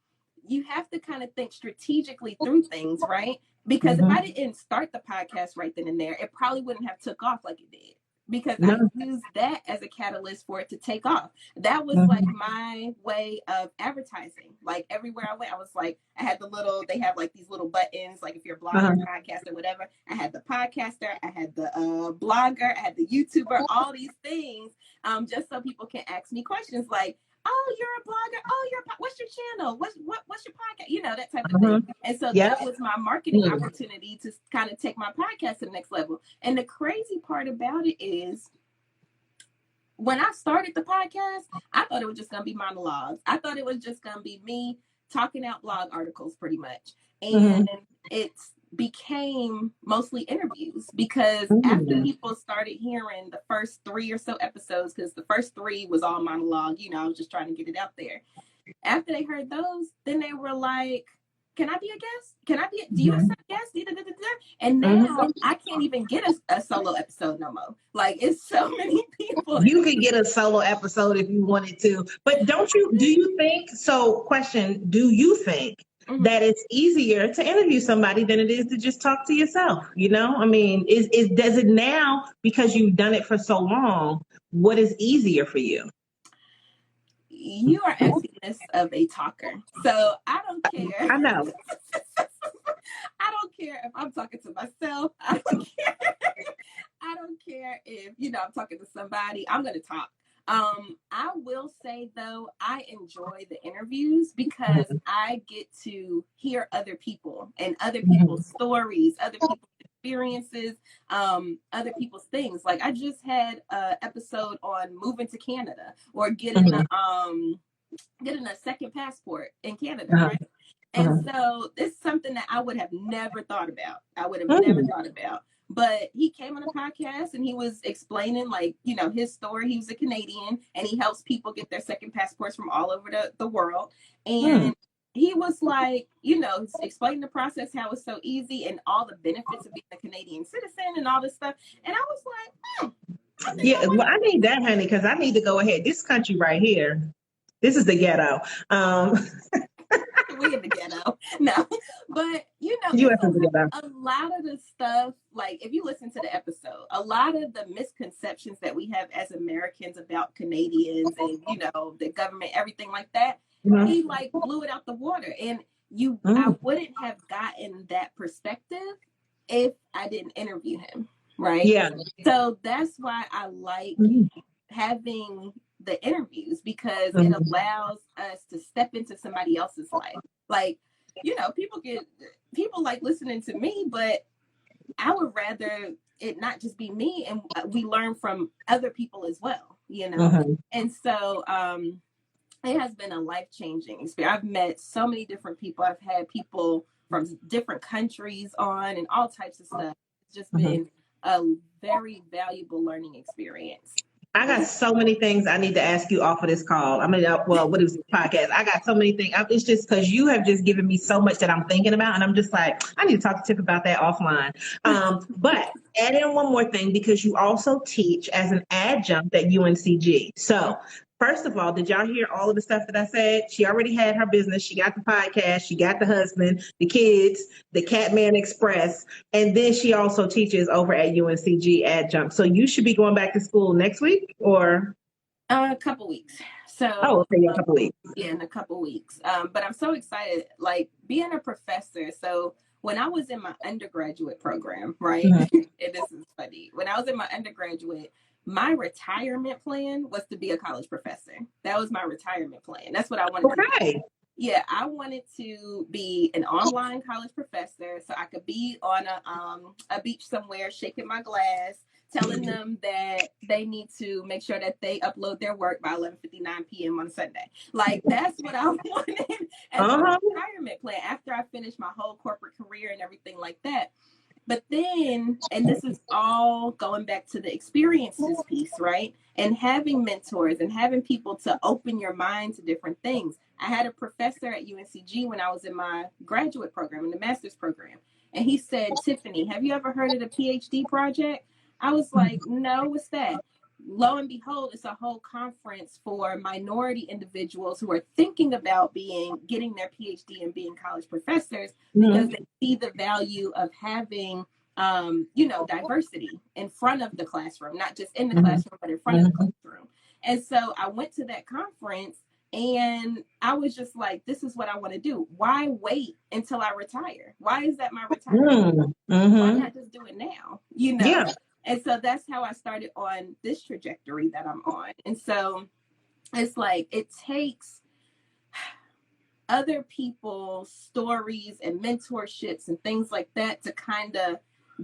you have to kind of think strategically through things, right? Because if I didn't start the podcast right then and there, it probably wouldn't have took off like it did. Because I used that as a catalyst for it to take off. That was like my way of advertising. Like everywhere I went, I was like, I had they have like these little buttons, like if you're a blogger, podcaster, whatever. I had the podcaster, I had the blogger, I had the YouTuber, all these things, just so people can ask me questions like, oh, you're a blogger. Oh, what's your channel? What's your podcast? That type of thing. And so that was my marketing opportunity to kind of take my podcast to the next level. And the crazy part about it is when I started the podcast, I thought it was just going to be monologues. I thought it was just going to be me talking out blog articles pretty much. And it's became mostly interviews because after people started hearing the first 3 or so episodes, because the first 3 was all monologue, I was just trying to get it out there. After they heard those, then they were like, can I be a guest? Do you accept guests? And now I can't even get a solo episode no more. Like, it's so many people. You could get a solo episode if you wanted to, but do you think that it's easier to interview somebody than it is to just talk to yourself? I mean, does it now, because you've done it for so long, what is easier for you? You are asking this of a talker. So I don't care. I know. I don't care if I'm talking to myself. I don't care. I don't care if, I'm talking to somebody. I'm going to talk. I will say though, I enjoy the interviews because I get to hear other people and other people's stories, other people's experiences, other people's things. Like I just had an episode on moving to Canada or getting a second passport in Canada, right? And so this is something that I would have never thought about. I would have never thought about. But he came on a podcast and he was explaining, like, you know, his story. He was a Canadian and he helps people get their second passports from all over the world. And he was like, you know, explaining the process, how it's so easy and all the benefits of being a Canadian citizen and all this stuff. And I was like, yeah, well, I need that, honey, because I need to go ahead. This country right here, this is the ghetto. We in the ghetto. No, but you know, You have to get that. a lot of the stuff, like if you listen to the episode, a lot of the misconceptions that we have as Americans about Canadians and, you know, the government, everything like that, he like blew it out the water. And I wouldn't have gotten that perspective if I didn't interview him. Right. Yeah. So that's why I like having the interviews, because it allows us to step into somebody else's life. Like, you know, people like listening to me, but I would rather it not just be me, and we learn from other people as well, you know? And so it has been a life-changing experience. I've met so many different people. I've had people from different countries on and all types of stuff. It's just been a very valuable learning experience. I got so many things I need to ask you off of this call. I mean, well, what is this podcast? I got so many things. It's just because you have just given me so much that I'm thinking about. And I'm just like, I need to talk to Tiff about that offline. But add in one more thing, because you also teach as an adjunct at UNCG. So first of all, did y'all hear all of the stuff that I said? She already had her business. She got the podcast. She got the husband, the kids, the Katman Express. And then she also teaches over at UNCG adjunct. So you should be going back to school next week or? A couple weeks. So, okay, a couple weeks. Yeah, in a couple weeks. But I'm so excited, like being a professor. So when I was in my undergraduate program, right? And this is funny. When I was in my undergraduate, my retirement plan was to be a college professor. That was my retirement plan. That's what I wanted to do. Yeah, I wanted to be an online college professor so I could be on a beach somewhere, shaking my glass, telling them that they need to make sure that they upload their work by 11:59 p.m. on Sunday. Like, that's what I wanted as a retirement plan after I finished my whole corporate career and everything like that. But then, and this is all going back to the experiences piece, right? And having mentors and having people to open your mind to different things. I had a professor at UNCG when I was in my graduate program, in the master's program. And he said, Tiffany, have you ever heard of the PhD project? I was like, no, what's that? Lo and behold, it's a whole conference for minority individuals who are thinking about getting their PhD and being college professors, because they see the value of having, diversity in front of the classroom, not just in the classroom, but in front of the classroom. And so I went to that conference and I was just like, this is what I want to do. Why wait until I retire? Why is that my retirement? Why not just do it now? You know? Yeah. And so that's how I started on this trajectory that I'm on. And so it's like, it takes other people's stories and mentorships and things like that to kind of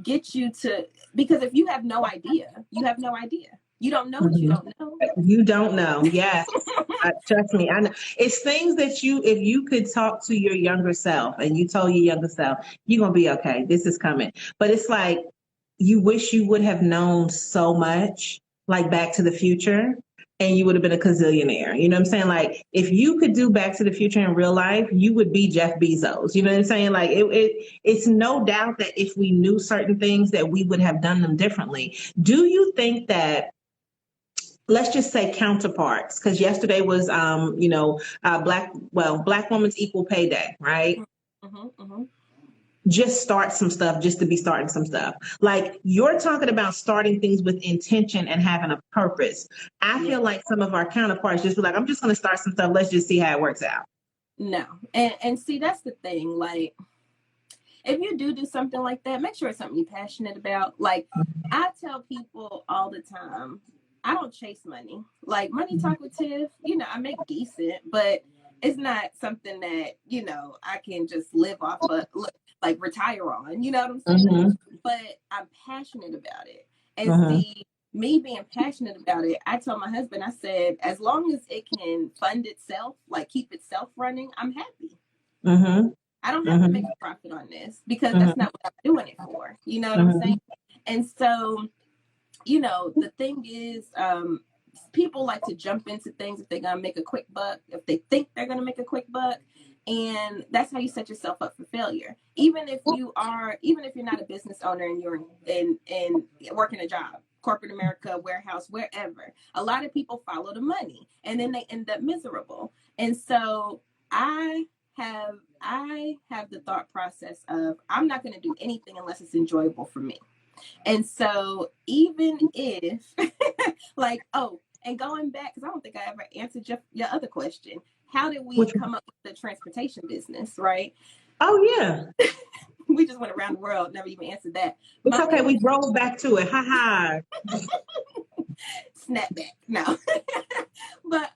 get you to, because if you have no idea, you have no idea. You don't know what you don't know. You don't know. Yes. Trust me. I know. It's things that if you could talk to your younger self and you told your younger self, you're going to be okay. This is coming. But it's like, you wish you would have known so much, like Back to the Future, and you would have been a gazillionaire. You know what I'm saying? Like, if you could do Back to the Future in real life, you would be Jeff Bezos. You know what I'm saying? Like, it's no doubt that if we knew certain things, that we would have done them differently. Do you think that, let's just say counterparts, because yesterday was, Black Women's Equal Pay Day, right? Just start some stuff just to be starting some stuff. Like, you're talking about starting things with intention and having a purpose. I feel like some of our counterparts just be like, I'm just going to start some stuff. Let's just see how it works out. No. And see, that's the thing. Like, if you do something like that, make sure it's something you're passionate about. Like, I tell people all the time, I don't chase money. Like Money Talk with Tiff, you know, I make decent, but it's not something that, you know, I can just live off of, like retire on, you know what I'm saying? Mm-hmm. But I'm passionate about it. And Mm-hmm. see, me being passionate about it, I told my husband, I said, as long as it can fund itself, like keep itself running, I'm happy. Mm-hmm. I don't have to Mm-hmm. make a profit on this because that's Mm-hmm. not what I'm doing it for. You know what I'm Mm-hmm. saying? And so, you know, the thing is, people like to jump into things if they're going to make a quick buck, if they think they're going to make a quick buck. And that's how you set yourself up for failure. Even if you're not a business owner and you're in working a job, corporate America, warehouse, wherever, a lot of people follow the money and then they end up miserable. And so I have the thought process of I'm not going to do anything unless it's enjoyable for me. And so even if like, oh, and going back, because I don't think I ever answered your other question. How did we Which, come up with the transportation business, right? oh yeah, We just went around the world, never even answered that. it's My okay. We roll back to it. Ha ha. snapback. No. But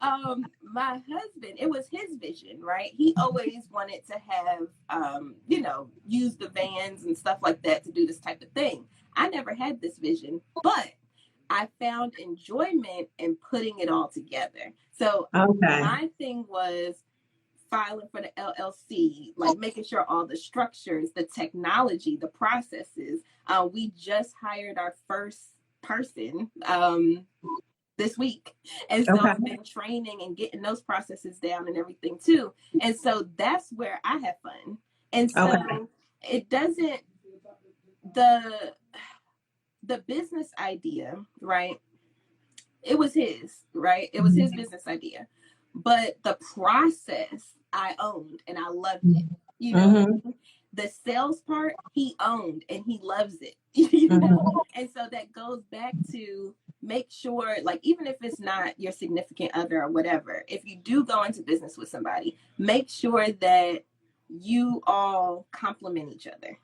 my husband, it was his vision, right? He always wanted to have you know, use the vans and stuff like that to do this type of thing. I never had this vision, but I found enjoyment in putting it all together. So Okay. my thing was filing for the LLC, like making sure all the structures, the technology, the processes. We just hired our first person this week. And so Okay. I've been training and getting those processes down and everything too. And so that's where I have fun. And so Okay. it doesn't, the business idea, right? It was his, right? It was his business idea. But the process I owned and I loved it. You know, Mm-hmm. the sales part he owned and he loves it. You know? Mm-hmm. And so that goes back to make sure, like, even if it's not your significant other or whatever, if you do go into business with somebody, make sure that you all complement each other.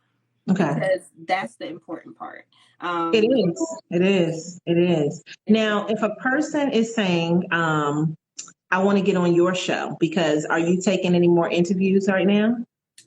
Okay. Because that's the important part. It is. It is. It is. Now, if a person is saying, I want to get on your show, because are you taking any more interviews right now?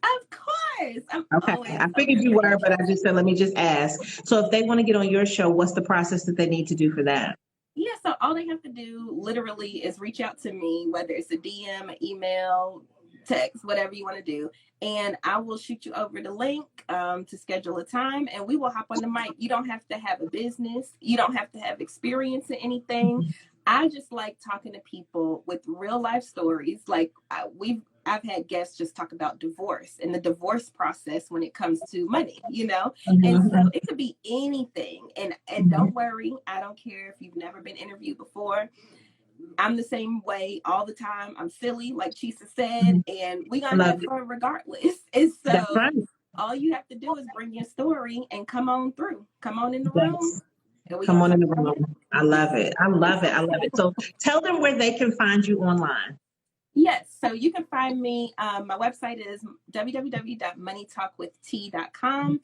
Of course. I'm Okay. always I figured open you for were, but I interviews. just said, let me just ask. So if they want to get on your show, what's the process that they need to do for that? Yeah, so all they have to do literally is reach out to me, whether it's a DM, an email, text, whatever you want to do. And I will shoot you over the link to schedule a time and we will hop on the mic. You don't have to have a business, you don't have to have experience in anything. I just like talking to people with real life stories. Like I've had guests just talk about divorce and the divorce process when it comes to money, you know? And so Mm-hmm. it could be anything. And don't worry, I don't care if you've never been interviewed before. I'm the same way all the time. I'm silly, like Chisa said, and we're I gonna love have it. fun regardless. And That's so right. all you have to do is bring your story and come on through. Come on in the room Yes. and we're Come gonna on talk in the about room. I it. love it. I love it. I love it. So tell them where they can find you online. Yes, so you can find me. My website is www.moneytalkwitht.com,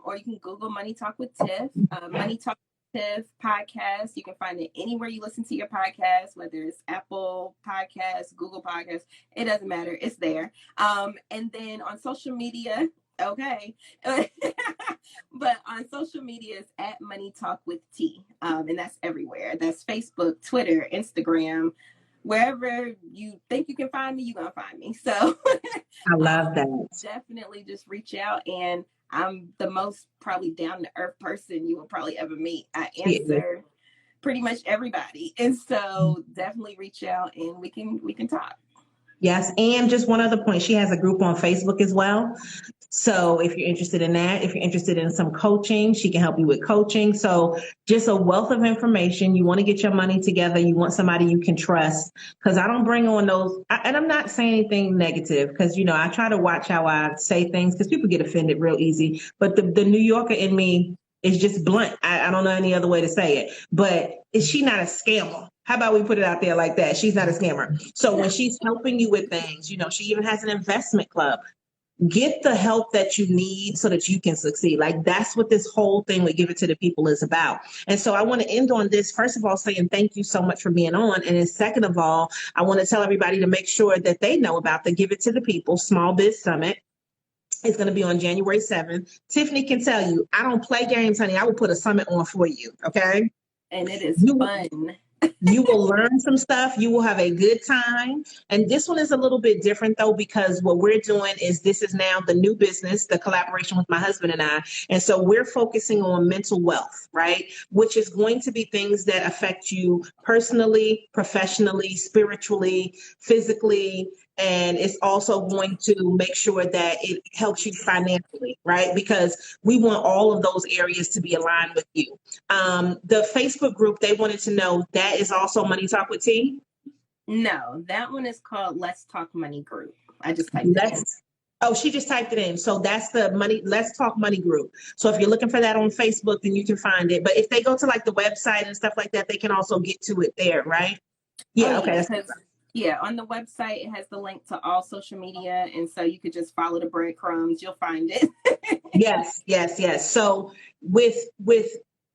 or you can Google Money Talk with Tiff. Money Talk with Tiff podcast. You can find it anywhere you listen to your podcast, whether it's Apple Podcasts, Google Podcasts. It doesn't matter. It's there. And then on social media, okay, but on social media it's at Money Talk with T, and that's everywhere. That's Facebook, Twitter, Instagram. Wherever you think you can find me, you're going to find me. So I love that. definitely just reach out. And I'm the most probably down to earth person you will probably ever meet. I Yeah. answer pretty much everybody. And so definitely reach out and we can talk. Yes. And just one other point, she has a group on Facebook as well. So if you're interested in that, if you're interested in some coaching, she can help you with coaching. So just a wealth of information. You want to get your money together. You want somebody you can trust, because I don't bring on those. And I'm not saying anything negative, because, you know, I try to watch how I say things, because people get offended real easy. But the New Yorker in me is just blunt. I don't know any other way to say it. But is she not a scammer? How about we put it out there like that? She's not a scammer. So when she's helping you with things, you know, she even has an investment club. get the help that you need so that you can succeed. Like that's what this whole thing with Give It to the People is about. And so I want to end on this, first of all, saying thank you so much for being on. And then second of all, I want to tell everybody to make sure that they know about the Give It to the People Small Biz Summit. It's going to be on January 7th. Tiffany can tell you, I don't play games, honey. I will put a summit on for you. Okay. And it is fun. You will learn some stuff. You will have a good time. And this one is a little bit different though, because what we're doing is this is now the new business, the collaboration with my husband and I. And so we're focusing on mental wealth, right? Which is going to be things that affect you personally, professionally, spiritually, physically. And it's also going to make sure that it helps you financially, right? Because we want all of those areas to be aligned with you. The Facebook group, they wanted to know, that is also Money Talk with T? No, that one is called Let's Talk Money Group. I just typed it in. Oh, she just typed it in. So that's the Let's Talk Money group. So if you're looking for that on Facebook, then you can find it. But if they go to like the website and stuff like that, they can also get to it there, right? Yeah, okay. Yeah, on the website, it has the link to all social media. And so you could just follow the breadcrumbs. You'll find it. Yes. So with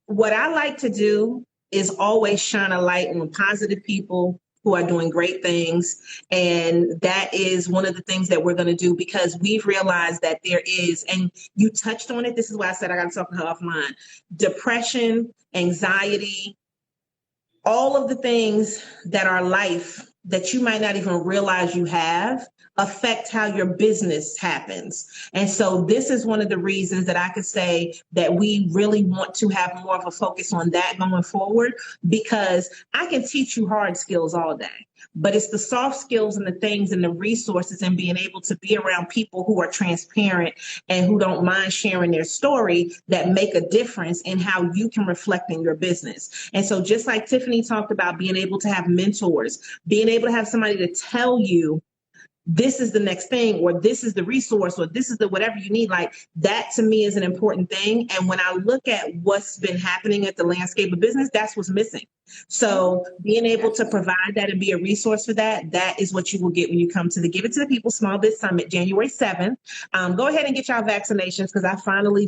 what I like to do is always shine a light on positive people who are doing great things. And that is one of the things that we're going to do, because we've realized that there is, and you touched on it, this is why I said I got to talk to her offline, depression, anxiety, all of the things that are life that you might not even realize you have affect how your business happens. And so this is one of the reasons that I could say that we really want to have more of a focus on that going forward, because I can teach you hard skills all day, but it's the soft skills and the things and the resources and being able to be around people who are transparent and who don't mind sharing their story that make a difference in how you can reflect in your business. And so just like Tiffany talked about, being able to have mentors, being able to have somebody to tell you this is the next thing, or this is the resource, or this is the whatever you need, like that to me is an important thing. And when I look at what's been happening at the landscape of business, that's what's missing. So being able to provide that and be a resource for that, that is what you will get when you come to the Give It to the People Small Biz Summit, January 7th. Go ahead and get y'all vaccinations, because I finally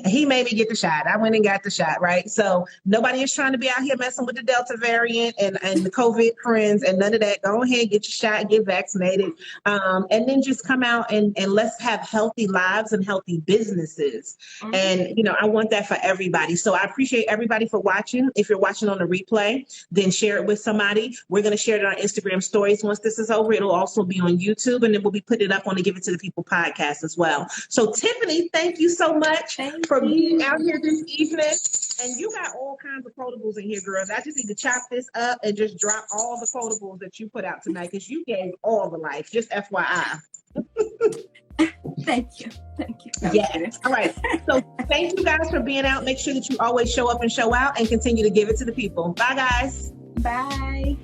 he made me get the shot. I went and got the shot, right? So nobody is trying to be out here messing with the Delta variant and the COVID friends and none of that. Go ahead, get your shot, get vaccinated, and then just come out and let's have healthy lives and healthy businesses. Mm-hmm. And, I want that for everybody. So I appreciate everybody for watching. If you're watching on the replay, then share it with somebody. We're going to share it on our Instagram stories. Once this is over, it'll also be on YouTube, and then we'll be putting it up on the Give It to the People podcast as well. So Tiffany, thank you so much for being out here this evening. And you got all kinds of quotables in here, girls. I just need to chop this up and just drop all the quotables that you put out tonight, because you gave all the life, just FYI. Thank you. Yeah. All right. So thank you guys for being out. Make sure that you always show up and show out and continue to give it to the people. Bye, guys. Bye.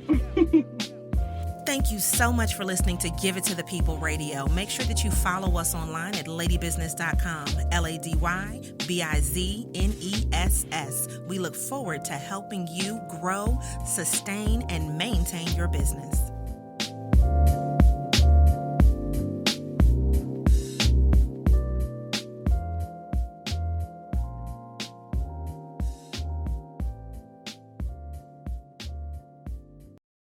Thank you so much for listening to Give It to the People Radio. Make sure that you follow us online at ladybusiness.com, LadyBizness. We look forward to helping you grow, sustain, and maintain your business.